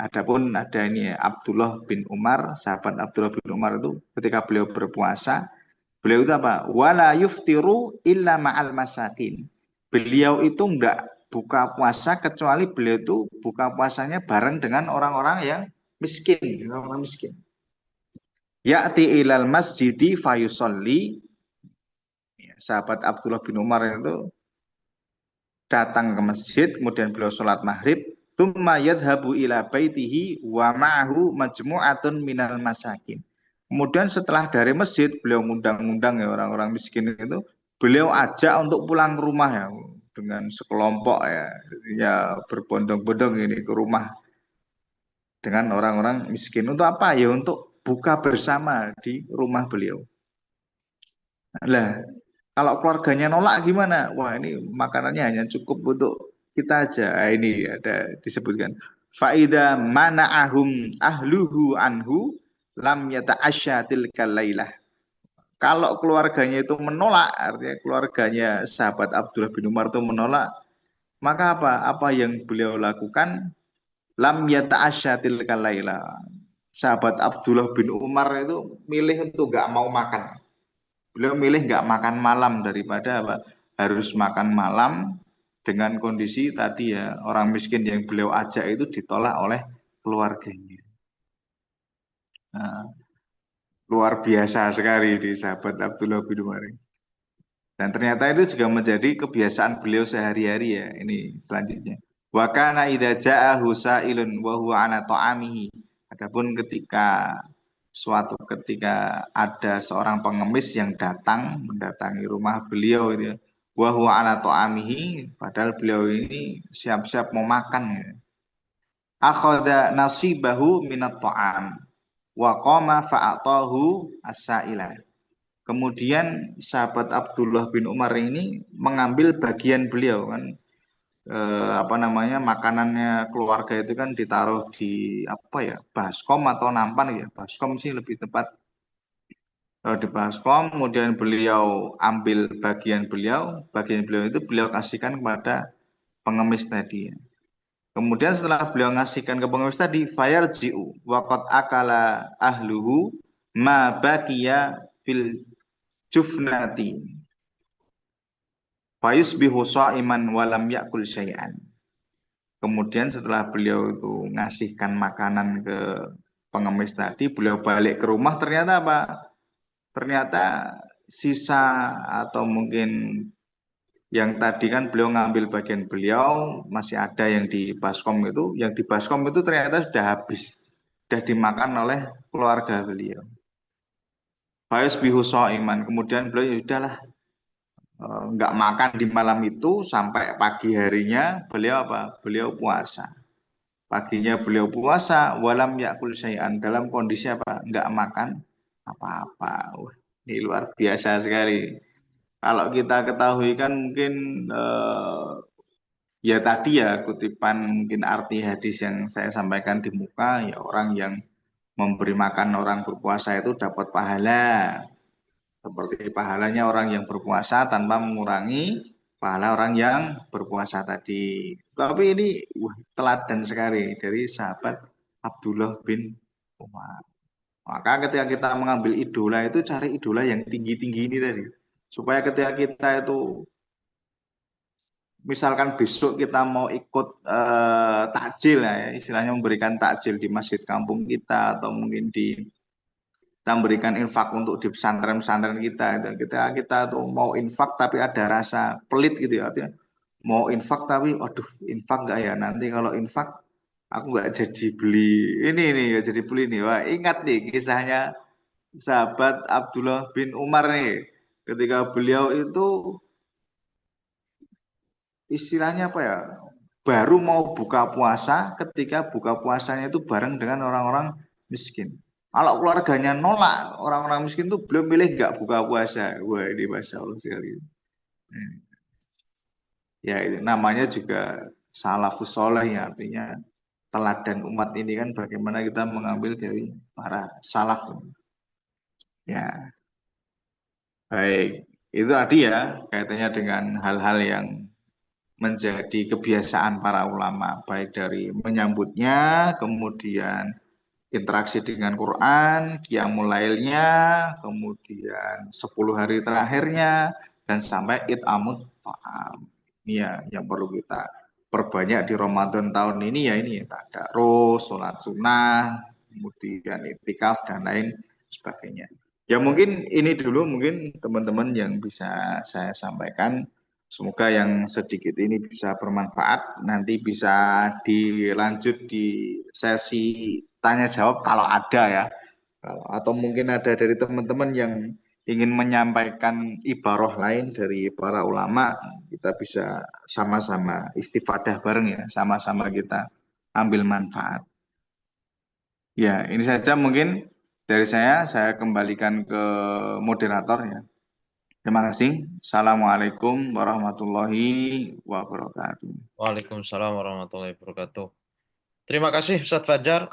Adapun ada ini ya, Abdullah bin Umar, sahabat Abdullah bin Umar itu ketika beliau berpuasa, beliau itu apa? Wala yuftiru illa ma'al masakin. Beliau itu enggak buka puasa kecuali beliau itu buka puasanya bareng dengan orang-orang yang miskin, orang miskin. Ya'ti ilal masjidi fayusolli. Sahabat Abdullah bin Umar itu datang ke masjid, kemudian beliau sholat maghrib, thumma yadhabu ila baitihi wa ma'ahu majmu'atun minal masakin. Kemudian setelah dari masjid, beliau ngundang-undang ya orang-orang miskin itu, beliau ajak untuk pulang ke rumah ya, dengan sekelompok ya, ya berbondong-bondong ini ke rumah dengan orang-orang miskin. Untuk apa? Ya untuk buka bersama di rumah beliau. Lah, kalau keluarganya nolak gimana? Wah, ini makanannya hanya cukup untuk kita aja. Ah, ini ada disebutkan. Faida mana ahluhu anhu lam yata'asya tilkal lailah. Kalau keluarganya itu menolak, artinya keluarganya sahabat Abdullah bin Umar itu menolak, maka apa? Apa yang beliau lakukan? Lam yata'asya tilkal lailah. Sahabat Abdullah bin Umar itu milih untuk gak mau makan. Beliau milih nggak makan malam daripada apa, harus makan malam dengan kondisi tadi ya orang miskin yang beliau ajak itu ditolak oleh keluarganya. Nah, luar biasa sekali di sahabat Abdullah bin Umar. Dan ternyata itu juga menjadi kebiasaan beliau sehari-hari ya. Ini selanjutnya. Wa kana idza ja'ahu sa'ilun wa huwa ala ta'amihi. Adapun suatu ketika ada seorang pengemis yang datang mendatangi rumah beliau itu ya. Wa huwa ala ta'amihi, padahal beliau ini siap-siap mau makan ya. Akhadha nasibahu minat ta'am wa qama fa'atahu as-sa'ila. Kemudian sahabat Abdullah bin Umar ini mengambil bagian beliau kan, apa namanya, makanannya keluarga itu kan ditaruh di apa ya, baskom atau nampan ya, baskom sih lebih tepat. Di baskom, kemudian beliau ambil bagian beliau itu beliau kasihkan kepada pengemis tadi. Kemudian setelah beliau ngasihkan ke pengemis tadi, fayarji'u waqad akala ahluhu ma baqiya fil jufnati. Fayusbihu sha'iman walam yakul syai'an. Kemudian setelah beliau itu ngasihkan makanan ke pengemis tadi, beliau balik ke rumah, ternyata apa? Ternyata sisa atau mungkin yang tadi kan beliau ngambil bagian beliau, masih ada yang di baskom itu, yang di baskom itu ternyata sudah habis, sudah dimakan oleh keluarga beliau. Fayusbihu sha'iman. Kemudian beliau ya udahlah, nggak makan di malam itu sampai pagi harinya beliau apa? Beliau puasa. Paginya beliau puasa, walam yakul syai'an, dalam kondisi apa? Nggak makan apa-apa. Wah, ini luar biasa sekali. Kalau kita ketahui kan mungkin ya tadi ya kutipan mungkin arti hadis yang saya sampaikan di muka, ya orang yang memberi makan orang berpuasa itu dapat pahala. Seperti pahalanya orang yang berpuasa tanpa mengurangi pahala orang yang berpuasa tadi. Tapi ini wah, teladan sekali dari sahabat Abdullah bin Umar. Maka ketika kita mengambil idola itu cari idola yang tinggi-tinggi ini tadi. Supaya ketika kita itu misalkan besok kita mau ikut takjil ya, istilahnya memberikan takjil di masjid kampung kita atau mungkin di kita memberikan infak untuk di pesantren-pesantren kita itu. Kita tuh mau infak tapi ada rasa pelit gitu ya, artinya mau infak tapi waduh, infak nggak ya, nanti kalau infak aku nggak jadi beli ini nggak jadi beli nih. Wah, ingat nih kisahnya sahabat Abdullah bin Umar nih, ketika beliau itu istilahnya apa ya, baru mau buka puasa, ketika buka puasanya itu bareng dengan orang-orang miskin. Kalau keluarganya nolak, orang-orang miskin tuh belum milih nggak buka puasa. Wah ini Masya Allah sekali. Hmm. Ya itu namanya juga salafus soleh ya, artinya teladan umat ini kan bagaimana kita mengambil dari para salaf. Ya, baik. Itu tadi ya kaitannya dengan hal-hal yang menjadi kebiasaan para ulama, baik dari menyambutnya, kemudian interaksi dengan Quran, qiyamul lailnya, kemudian 10 hari terakhirnya, dan sampai it'amut ta'am. Ini ya yang perlu kita perbanyak di Ramadan tahun ini ya ini ya tadarus, sholat sunnah, kemudian itikaf dan lain sebagainya. Ya mungkin ini dulu mungkin teman-teman yang bisa saya sampaikan. Semoga yang sedikit ini bisa bermanfaat. Nanti bisa dilanjut di sesi tanya jawab kalau ada ya. Atau mungkin ada dari teman-teman yang ingin menyampaikan ibaroh lain dari para ulama, kita bisa sama-sama istifadah bareng ya, sama-sama kita ambil manfaat. Ya, ini saja mungkin dari saya kembalikan ke moderator ya. Terima kasih. Assalamualaikum warahmatullahi wabarakatuh. Waalaikumsalam warahmatullahi wabarakatuh. Terima kasih Ustadz Fajar.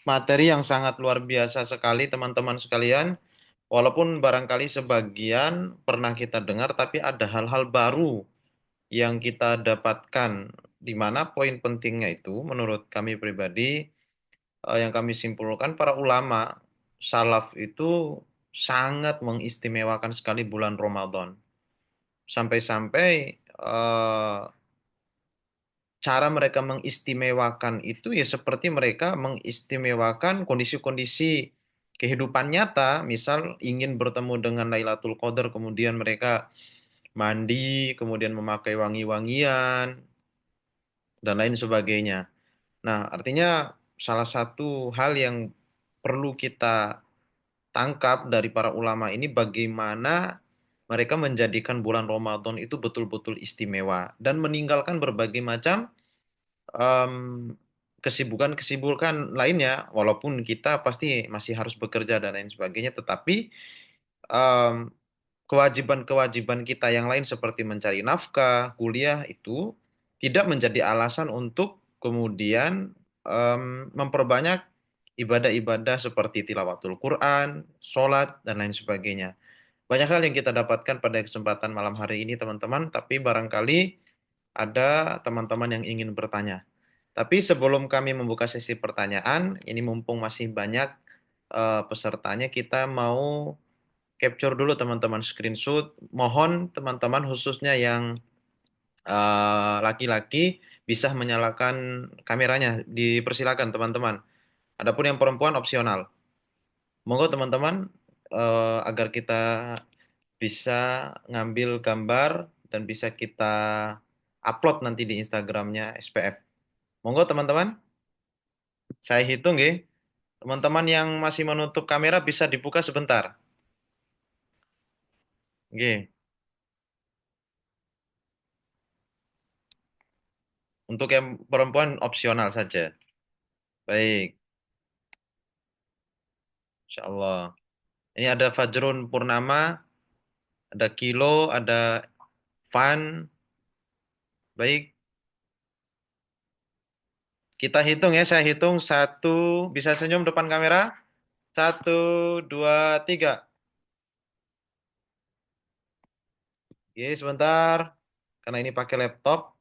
Materi yang sangat luar biasa sekali teman-teman sekalian. Walaupun barangkali sebagian pernah kita dengar, tapi ada hal-hal baru yang kita dapatkan, di mana poin pentingnya itu menurut kami pribadi, yang kami simpulkan para ulama salaf itu sangat mengistimewakan sekali bulan Ramadan. Sampai-sampai cara mereka mengistimewakan itu ya seperti mereka mengistimewakan kondisi-kondisi kehidupan nyata, misal ingin bertemu dengan Lailatul Qadar, kemudian mereka mandi, kemudian memakai wangi-wangian, dan lain sebagainya. Nah, artinya salah satu hal yang perlu kita tangkap dari para ulama ini bagaimana mereka menjadikan bulan Ramadan itu betul-betul istimewa dan meninggalkan berbagai macam em, kesibukan-kesibukan lainnya, walaupun kita pasti masih harus bekerja dan lain sebagainya, tetapi em, kewajiban-kewajiban kita yang lain seperti mencari nafkah, kuliah itu tidak menjadi alasan untuk kemudian memperbanyak ibadah-ibadah seperti tilawatul Quran, sholat, dan lain sebagainya. Banyak hal yang kita dapatkan pada kesempatan malam hari ini, teman-teman, tapi barangkali ada teman-teman yang ingin bertanya. Tapi sebelum kami membuka sesi pertanyaan, ini mumpung masih banyak pesertanya, kita mau capture dulu teman-teman screenshot. Mohon teman-teman khususnya yang laki-laki bisa menyalakan kameranya. Dipersilakan teman-teman. Adapun yang perempuan opsional. Monggo teman-teman agar kita bisa ngambil gambar dan bisa kita upload nanti di Instagramnya SPF. Monggo teman-teman, saya hitung ya. Teman-teman yang masih menutup kamera bisa dibuka sebentar. Oke. Untuk yang perempuan opsional saja. Baik, Insya Allah. Ini ada Fajrun Purnama, ada Kilo, ada Van. Baik, kita hitung ya. Saya hitung satu. Bisa senyum depan kamera? Satu, dua, tiga. Oke, sebentar. Karena ini pakai laptop.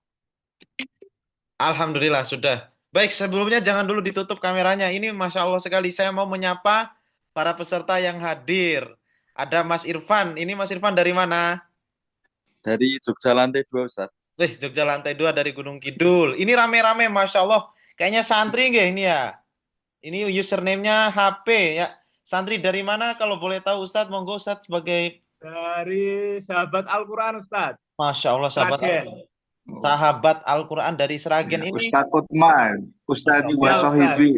Alhamdulillah sudah. Baik, sebelumnya jangan dulu ditutup kameranya. Ini Masya Allah sekali. Saya mau menyapa para peserta yang hadir. Ada Mas Irfan. Ini Mas Irfan dari mana? Dari Jogja lantai 2 Ustaz. Wih, Jogja lantai 2 dari Gunung Kidul. Ini rame-rame, Masya Allah. Kayaknya santri nggak ini ya? Ini username-nya HP ya. Santri dari mana? Kalau boleh tahu Ustadz, monggo Ustadz sebagai Dari sahabat Al-Quran, Ustaz. Masya Allah Sragen. sahabat Al-Quran dari Sragen Ya, ini. Ustadz Utman, Ustadz Masya Iwa Allah. Ya, Ustaz. Sohibi.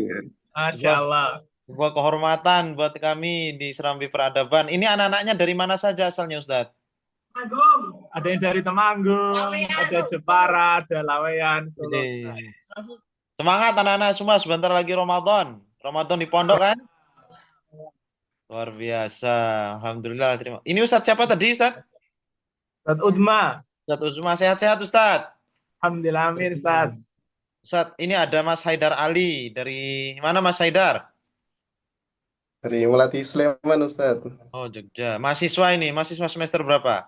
Masya Sebuah, Allah. sebuah kehormatan buat kami di Serambi Peradaban. Ini anak-anaknya dari mana saja asalnya Ustadz? Ada yang dari Temanggung, ada Jepara, ada Laweyan, Solo. Jadi, semangat anak-anak semua, sebentar lagi Ramadan. Ramadan di pondok kan? Luar biasa. Alhamdulillah. Terima. Ini Ustadz siapa tadi, Ustadz? Ustaz Utma. Ustadz Uzma. Sehat-sehat, Ustadz. Alhamdulillah, amin, Ustaz. Ustadz, ini ada Mas Haidar Ali. Dari mana Mas Haidar? Dari Melati Sleman, Ustaz. Oh, Jogja. Mahasiswa ini. Mahasiswa semester berapa?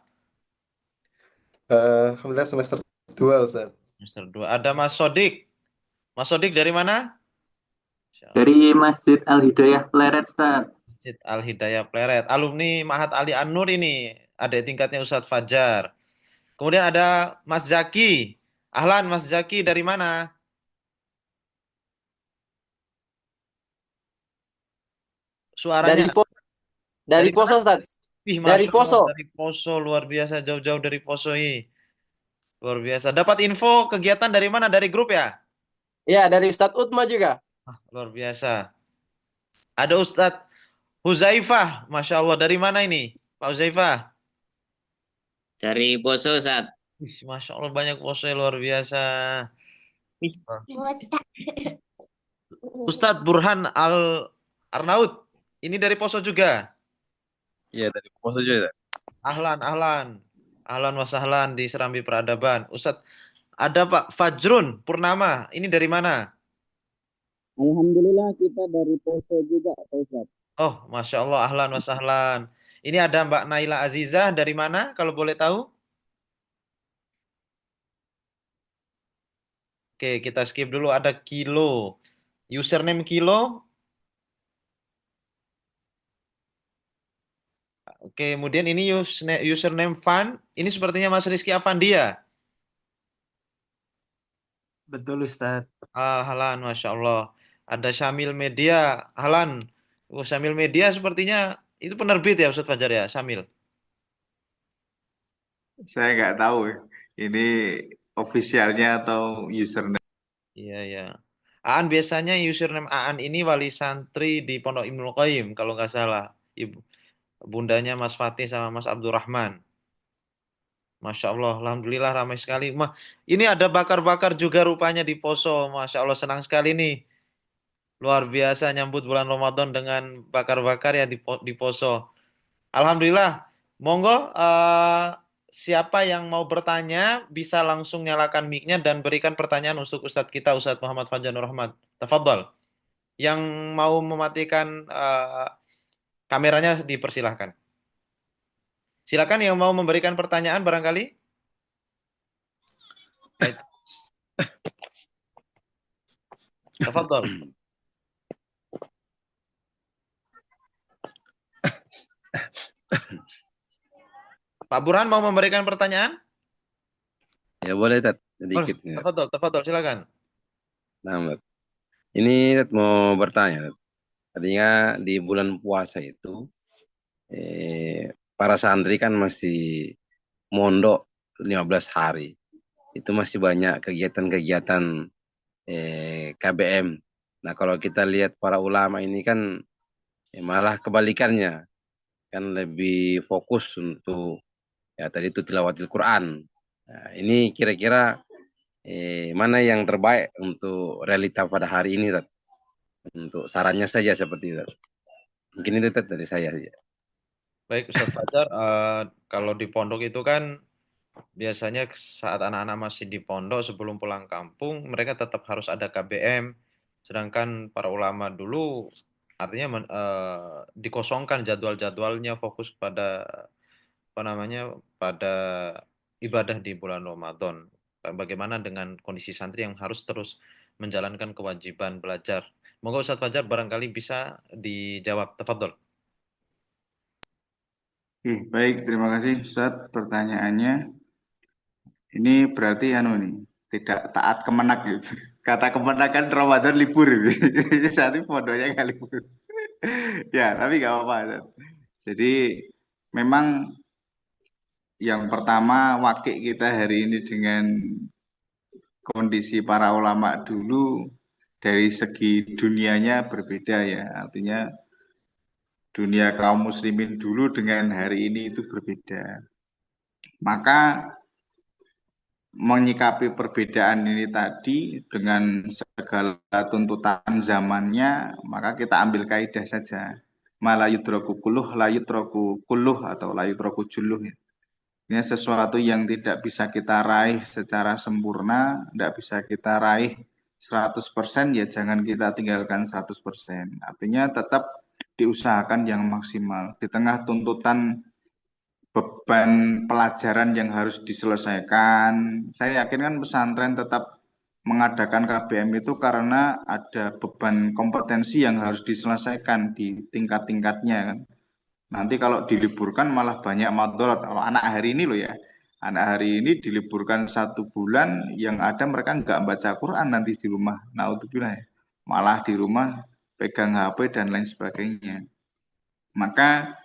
Alhamdulillah semester 2, Ustaz. Semester 2. Ada Mas Sodik. Mas Sodik dari mana? Insya Allah. Dari Masjid Al Hidayah Pleret, Ustaz. Masjid Al Hidayah Pleret. Alumni Mahat Ali An-Nur ini. Adik tingkatnya Ustadz Fajar. Kemudian ada Mas Zaki. Ahlan, Mas Zaki dari mana? Dari Suaranya po dari dari mana? Poso, Ustaz. Ih, Dari Masya Allah, Poso. dari Poso. Luar biasa. Jauh-jauh dari Poso ini. Luar biasa. Dapat info kegiatan dari mana? Dari grup ya? Ya, dari Ustadz Utma juga. Luar biasa. Ada Ustadz Huzaifah. Masya Allah. Dari mana ini? Pak Huzaifah. Dari Poso, Ustaz. Wih, Masya Allah banyak Poso luar biasa. Ustadz Burhan Al Arnaud. Ini dari Poso juga. Iya, dari Poso juga. Ahlan, ahlan. Ahlan wasahlan di Serambi Peradaban. Ustadz, ada Pak Fajrun Purnama. Ini dari mana? Alhamdulillah kita dari Poso juga, Pak Ustaz. Oh, Masya Allah, ahlan wasahlan. Ini ada Mbak Naila Azizah dari mana, kalau boleh tahu? Oke, kita skip dulu. Ada Kilo. Username Kilo. Oke, kemudian ini username Fan. Ini sepertinya Mas Rizky Avandia. Betul, Ustaz. Halan, Masya Allah. Ada Syamil Media. Halan. Oh, Syamil Media sepertinya itu penerbit ya Ustadz Fajar ya, Syamil. Saya nggak tahu ini officialnya atau username. Iya, ya. Aan biasanya username Aan ini wali santri di Pondok Ibnul Qayyim kalau nggak salah. Ibu, bundanya Mas Fatih sama Mas Abdurrahman. Masya Allah, Alhamdulillah ramai sekali. Ini ada bakar-bakar juga rupanya di Poso. Masya Allah, senang sekali nih. Luar biasa nyambut bulan Ramadan dengan bakar-bakar ya di Poso. Alhamdulillah. Monggo, siapa yang mau bertanya bisa langsung nyalakan mic-nya dan berikan pertanyaan untuk Ustadz kita, Ustadz Muhammad Fajar Nur Rahmat. Tafadhol. Yang mau mematikan kameranya dipersilahkan. Silakan yang mau memberikan pertanyaan barangkali. Baik. Tafadhol. Pak Burhan mau memberikan pertanyaan? Ya boleh, Tat. Sedikit. Tafadhol, tafadhol, silakan. Nah, ini Tat, mau bertanya, Tat. Tadinya di bulan puasa itu, para santri kan masih mondok 15 hari. Itu masih banyak kegiatan-kegiatan KBM. Nah, kalau kita lihat para ulama ini kan malah kebalikannya. Kan lebih fokus untuk ya tadi itu tilawatil Quran. Nah, ini kira-kira mana yang terbaik untuk realita pada hari ini, Tat? Untuk sarannya saja seperti itu. Mungkin itu Tat, dari saya saja. Baik, Ustadz Fajar, kalau di pondok itu kan biasanya saat anak-anak masih di pondok sebelum pulang kampung, mereka tetap harus ada KBM. Sedangkan para ulama dulu artinya dikosongkan jadwal-jadwalnya fokus pada pada ibadah di bulan Ramadan. Bagaimana dengan kondisi santri yang harus terus menjalankan kewajiban belajar? Moga Ustadz Fajar barangkali bisa dijawab. Tafadhol. Baik, terima kasih Ustaz pertanyaannya. Ini berarti nih, tidak taat kemenak gitu. Kata kemenak kan Ramadan libur gitu. Saat ini pondoknya nggak libur. Ya, tapi nggak apa-apa, Ustaz. Jadi memang yang pertama wakil kita hari ini dengan kondisi para ulama dulu dari segi dunianya berbeda ya. Artinya dunia kaum muslimin dulu dengan hari ini itu berbeda. Maka menyikapi perbedaan ini tadi dengan segala tuntutan zamannya, maka kita ambil kaidah saja. ma la yudraku kulluh la yudraku kulluh atau la yudraku julluh. Ini sesuatu yang tidak bisa kita raih secara sempurna, tidak bisa kita raih 100%, ya jangan kita tinggalkan 100%. Artinya tetap diusahakan yang maksimal. Di tengah tuntutan beban pelajaran yang harus diselesaikan, saya yakin kan pesantren tetap mengadakan KBM itu karena ada beban kompetensi yang harus diselesaikan di tingkat-tingkatnya kan. Nanti kalau diliburkan malah banyak madorot. Kalau anak hari ini loh ya, anak hari ini diliburkan 1 bulan, yang ada mereka nggak baca Quran nanti di rumah. Naudzubillah ya. Malah di rumah pegang HP dan lain sebagainya. Maka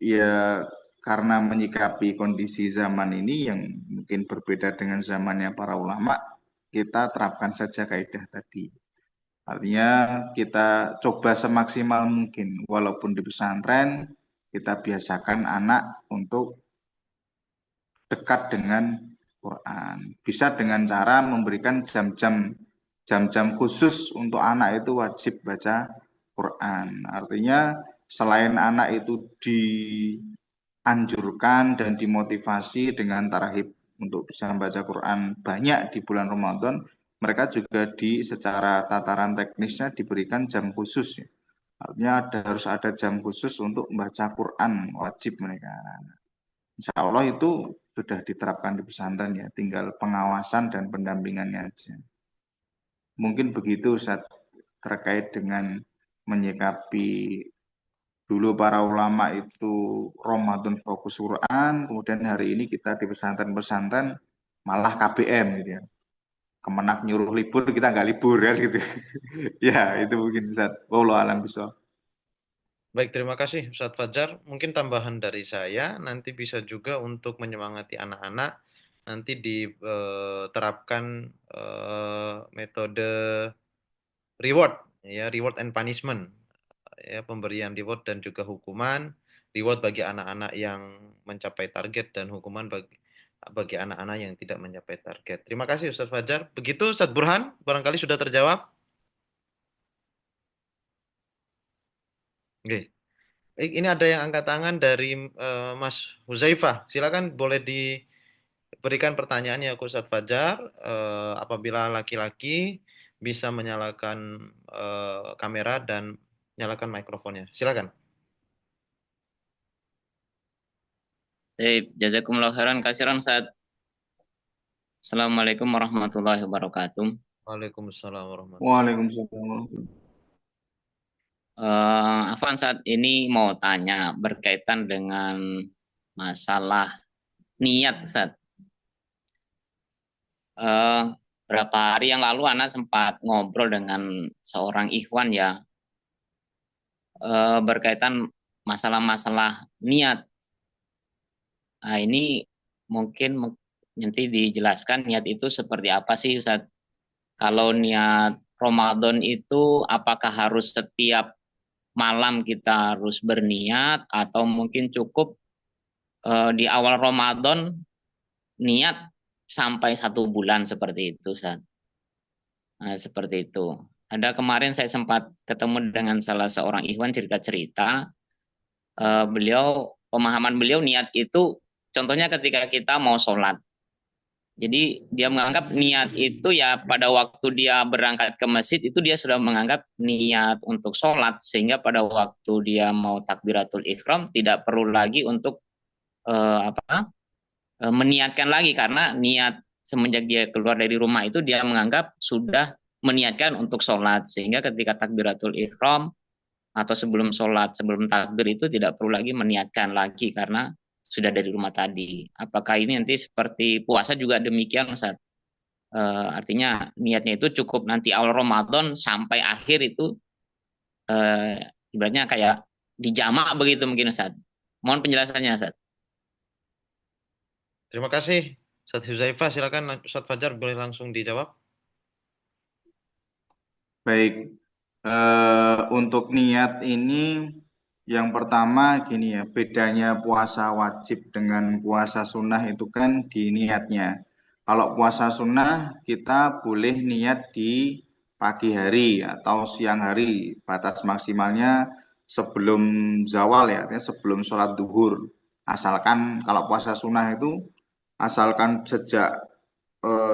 ya karena menyikapi kondisi zaman ini yang mungkin berbeda dengan zamannya para ulama, kita terapkan saja kaidah tadi. Artinya kita coba semaksimal mungkin, walaupun di pesantren, kita biasakan anak untuk dekat dengan Quran. Bisa dengan cara memberikan jam-jam khusus untuk anak itu wajib baca Quran. Artinya selain anak itu dianjurkan dan dimotivasi dengan tarhib untuk bisa membaca Quran banyak di bulan Ramadan, mereka juga secara tataran teknisnya diberikan jam khusus ya. Artinya harus ada jam khusus untuk membaca Quran, wajib mereka. Insya Allah itu sudah diterapkan di pesantren ya, tinggal pengawasan dan pendampingannya aja. Mungkin begitu Ustaz, terkait dengan menyikapi dulu para ulama itu Ramadan fokus Quran, kemudian hari ini kita di pesantren-pesantren malah KBM gitu ya. Kemenak nyuruh libur, kita nggak libur kan gitu. Ya, itu mungkin Ustaz. Wallahu a'lam bishawab. Baik, terima kasih Ustadz Fajar. Mungkin tambahan dari saya, nanti bisa juga untuk menyemangati anak-anak, nanti diterapkan metode reward, ya, reward and punishment, ya, pemberian reward dan juga hukuman. Reward bagi anak-anak yang mencapai target dan hukuman bagi anak-anak yang tidak mencapai target. Terima kasih Ustadz Fajar. Begitu Ustadz Burhan, barangkali sudah terjawab. Oke. Ini ada yang angkat tangan dari Mas Huzaifah. Silakan boleh diberikan pertanyaannya ke Ustadz Fajar. Apabila laki-laki bisa menyalakan kamera dan nyalakan mikrofonnya. Silakan. Jazakumullah khairan kasiran Ustaz. Assalamualaikum warahmatullahi wabarakatuh. Waalaikumsalam warahmatullahi Waalaikumsalam. Afwan, saat ini mau tanya berkaitan dengan masalah niat, Ustaz. Berapa hari yang lalu Ana sempat ngobrol dengan seorang ikhwan ya, berkaitan masalah-masalah niat. Nah, ini mungkin nanti dijelaskan niat itu seperti apa sih, Ustaz? Kalau niat Ramadan itu apakah harus setiap malam kita harus berniat atau mungkin cukup di awal Ramadan niat sampai 1 bulan seperti itu, Ustaz. Nah, seperti itu. Ada kemarin saya sempat ketemu dengan salah seorang ikhwan cerita-cerita. Pemahaman beliau niat itu contohnya ketika kita mau sholat. Jadi dia menganggap niat itu ya pada waktu dia berangkat ke masjid itu dia sudah menganggap niat untuk sholat, sehingga pada waktu dia mau takbiratul ihram tidak perlu lagi untuk meniatkan lagi, karena niat semenjak dia keluar dari rumah itu dia menganggap sudah meniatkan untuk sholat, sehingga ketika takbiratul ihram atau sebelum sholat, sebelum takbir itu tidak perlu lagi meniatkan lagi karena sudah dari rumah tadi. Apakah ini nanti seperti puasa juga demikian, Ustaz? Artinya niatnya itu cukup nanti awal Ramadan sampai akhir itu ibaratnya kayak dijamak begitu mungkin, Ustaz. Mohon penjelasannya, Ustaz. Terima kasih Ustadz Huzaifah. Silakan Ustadz Fajar boleh langsung dijawab. Baik, untuk niat ini yang pertama gini ya, bedanya puasa wajib dengan puasa sunnah itu kan di niatnya. Kalau puasa sunnah kita boleh niat di pagi hari atau siang hari, batas maksimalnya sebelum zawal ya, artinya sebelum sholat duhur. Asalkan kalau puasa sunnah itu, asalkan sejak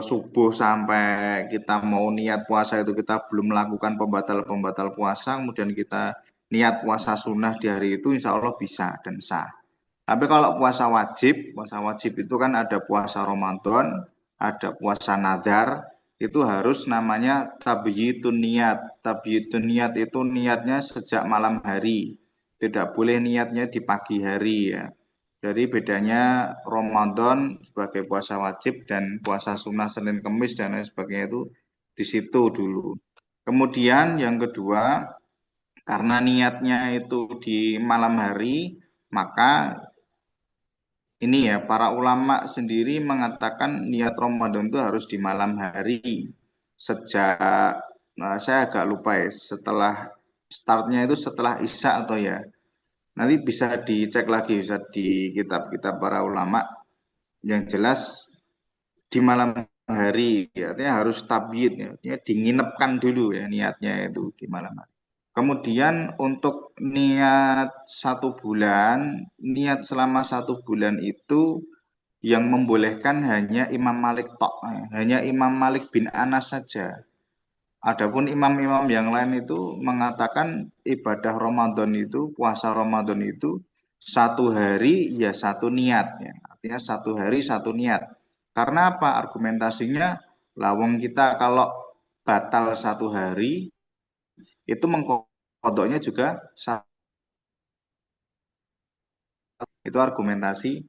subuh sampai kita mau niat puasa itu kita belum melakukan pembatal-pembatal puasa, kemudian kita niat puasa sunnah di hari itu, insya Allah bisa dan sah. Tapi kalau puasa wajib itu kan ada puasa Ramadan, ada puasa nazar, itu harus namanya tabyitun niat. Tabyitun niat itu niatnya sejak malam hari. Tidak boleh niatnya di pagi hari ya. Jadi bedanya Ramadan sebagai puasa wajib dan puasa sunnah Senin Kemis dan lain sebagainya itu di situ dulu. Kemudian yang kedua, karena niatnya itu di malam hari, maka ini ya, para ulama sendiri mengatakan niat Ramadan itu harus di malam hari. Sejak, saya agak lupa ya, setelah startnya itu setelah Isya atau ya. Nanti bisa dicek lagi, bisa di kitab-kitab para ulama. Yang jelas di malam hari, ya, artinya harus tabyid, ya, artinya dinginepkan dulu ya niatnya itu di malam hari. Kemudian untuk niat 1 bulan, niat selama 1 bulan itu yang membolehkan hanya Imam Malik tok, hanya Imam Malik bin Anas saja. Adapun imam-imam yang lain itu mengatakan ibadah Ramadan itu, puasa Ramadan itu 1 hari ya 1 niat, ya. Artinya 1 hari 1 niat. Karena apa? Argumentasinya, lawang kita kalau batal 1 hari itu mengkodoknya juga itu argumentasi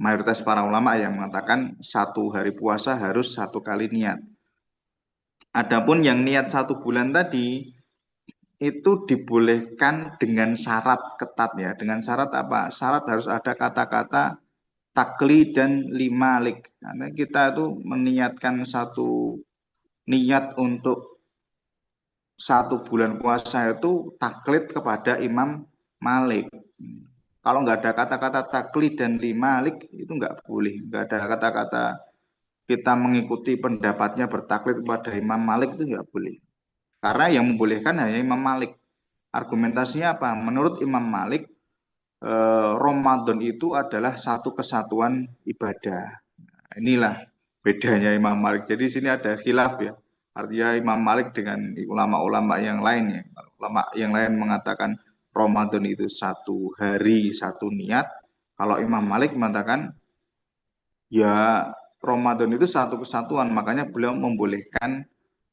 mayoritas para ulama yang mengatakan 1 hari puasa harus 1 kali niat. Adapun yang niat 1 bulan tadi itu dibolehkan dengan syarat ketat ya. Dengan syarat apa? Syarat harus ada kata-kata takli dan limalik. Karena kita itu meniatkan satu niat untuk 1 bulan puasa itu taklid kepada Imam Malik. Kalau nggak ada kata-kata taklid dan limalik itu nggak boleh. Nggak ada kata-kata kita mengikuti pendapatnya bertaklid kepada Imam Malik itu nggak boleh. Karena yang membolehkan hanya Imam Malik. Argumentasinya apa? Menurut Imam Malik, Ramadan itu adalah satu kesatuan ibadah. Nah, inilah bedanya Imam Malik. Jadi sini ada khilaf ya. Artinya Imam Malik dengan ulama-ulama yang lain ya. Ulama yang lain mengatakan Ramadan itu 1 hari 1 niat. Kalau Imam Malik mengatakan ya Ramadan itu satu kesatuan, makanya beliau membolehkan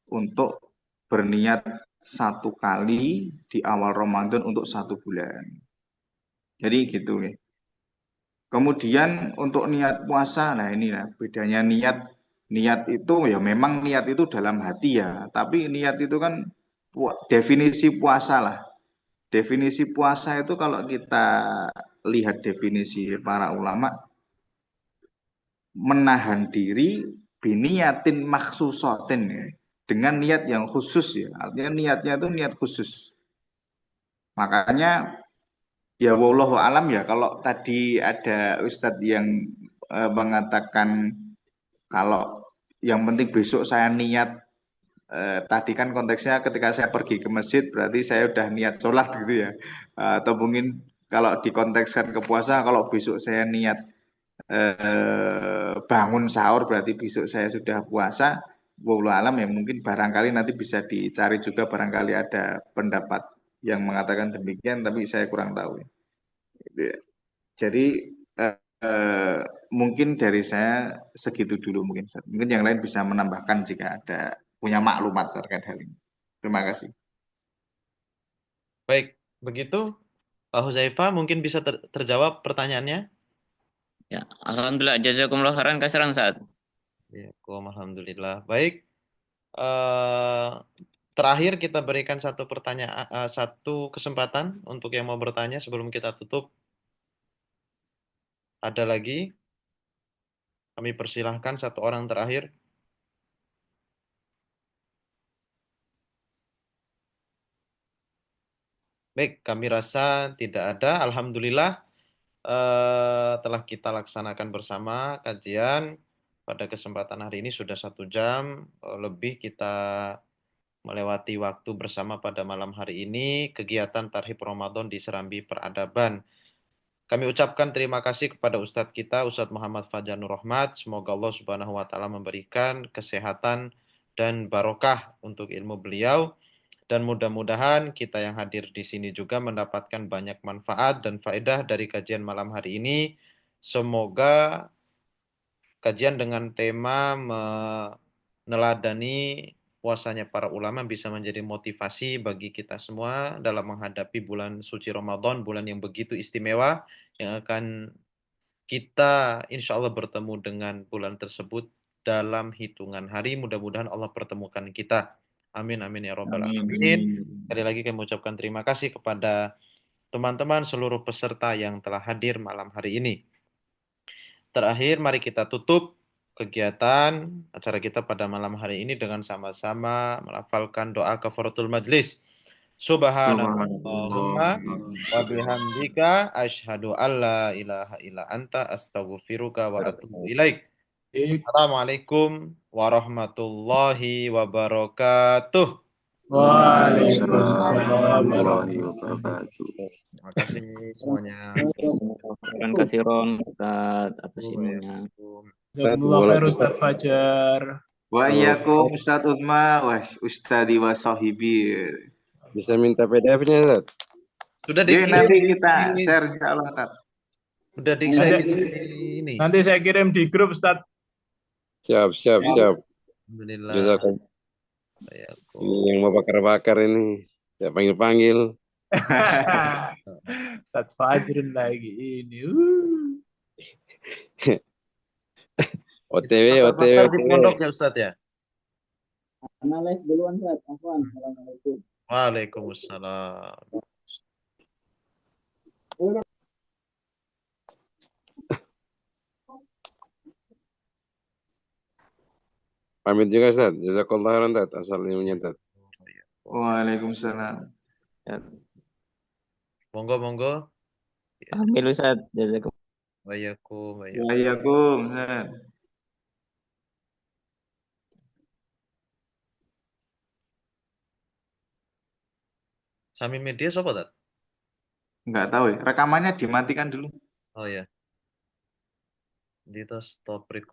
untuk berniat 1 kali di awal Ramadan untuk 1 bulan. Jadi gitu ya. Kemudian untuk niat puasa, nah ini lah bedanya niat itu ya memang niat itu dalam hati ya, tapi niat itu kan definisi puasa lah. Definisi puasa itu kalau kita lihat definisi para ulama, menahan diri biniatin maksusotin ya, dengan niat yang khusus ya, artinya niatnya itu niat khusus. Makanya ya wallahu alam ya, kalau tadi ada Ustadz yang mengatakan kalau yang penting besok saya niat, tadi kan konteksnya ketika saya pergi ke masjid berarti saya udah niat sholat gitu ya. Atau mungkin kalau dikontekskan ke puasa, kalau besok saya niat bangun sahur berarti besok saya sudah puasa. Wallahu alam ya, mungkin barangkali nanti bisa dicari juga, barangkali ada pendapat yang mengatakan demikian, tapi saya kurang tahu. Jadi mungkin dari saya segitu dulu mungkin. Mungkin yang lain bisa menambahkan jika ada punya maklumat terkait hal ini. Terima kasih. Baik, begitu Pak Huzaifah mungkin bisa terjawab pertanyaannya. Ya, alhamdulillah jazakumullah khairan katsiran Ustaz. Ya, alhamdulillah. Baik. Terakhir kita berikan satu pertanyaan, satu kesempatan untuk yang mau bertanya sebelum kita tutup. Ada lagi? Kami persilahkan satu orang terakhir. Baik, kami rasa tidak ada. Alhamdulillah telah kita laksanakan bersama kajian pada kesempatan hari ini sudah 1 jam lebih kita melewati waktu bersama pada malam hari ini kegiatan Tarhib Ramadan di Serambi Peradaban. Kami ucapkan terima kasih kepada Ustadz kita, Ustadz Muhammad Fajar Nur Rahmat. Semoga Allah Subhanahu wa taala memberikan kesehatan dan barokah untuk ilmu beliau. Dan mudah-mudahan kita yang hadir di sini juga mendapatkan banyak manfaat dan faedah dari kajian malam hari ini. Semoga kajian dengan tema meneladani puasanya para ulama bisa menjadi motivasi bagi kita semua dalam menghadapi bulan suci Ramadan, bulan yang begitu istimewa, yang akan kita insya Allah bertemu dengan bulan tersebut dalam hitungan hari. Mudah-mudahan Allah pertemukan kita. Amin, amin ya robbal alamin. Sekali lagi kami ucapkan terima kasih kepada teman-teman seluruh peserta yang telah hadir malam hari ini. Terakhir, mari kita tutup kegiatan acara kita pada malam hari ini dengan sama-sama melafalkan doa kafaratul majlis. Subhanallahumma wa bihamdika asyhadu alla ilaha illa anta astaghfiruka wa atubu ilaik. Assalamualaikum warahmatullahi wabarakatuh. Waalaikumsalam warahmatullahi wabarakatuh. Terima kasih semuanya. Terima kasih Ron atas ilmunya. Jazakumullah khair Ustadz Fajar. Wa iyyakum Ustadz Utma wa Ustadi wa sahibi. Bisa minta PDF-nya, Ustaz? Sudah Jadi dikirim nanti di kita share insyaallah Ustaz. Sudah saya kirim di ini. Nanti saya kirim di grup Ustadz. Siap. Alhamdulillah. Jazakum. Ini yang mau bakar-bakar ini. Saya panggil-panggil. Ustadz Fajrun lagi ini. OTW. Di pondok ya Ustadz ya? Karena live duluan, Ustaz. Afwan. Assalamualaikum. Waalaikumsalam. Pamit juga, Ustaz. Jazakallah khairan, Ustaz. Asal ilmunya, Ustaz. Waalaikumsalam. Monggo. Amin Ustaz. Jazakumullah. Waalaikum. Sami media sopo Tat? Enggak tahu ya. Rekamannya dimatikan dulu. Oh ya. Di stop record.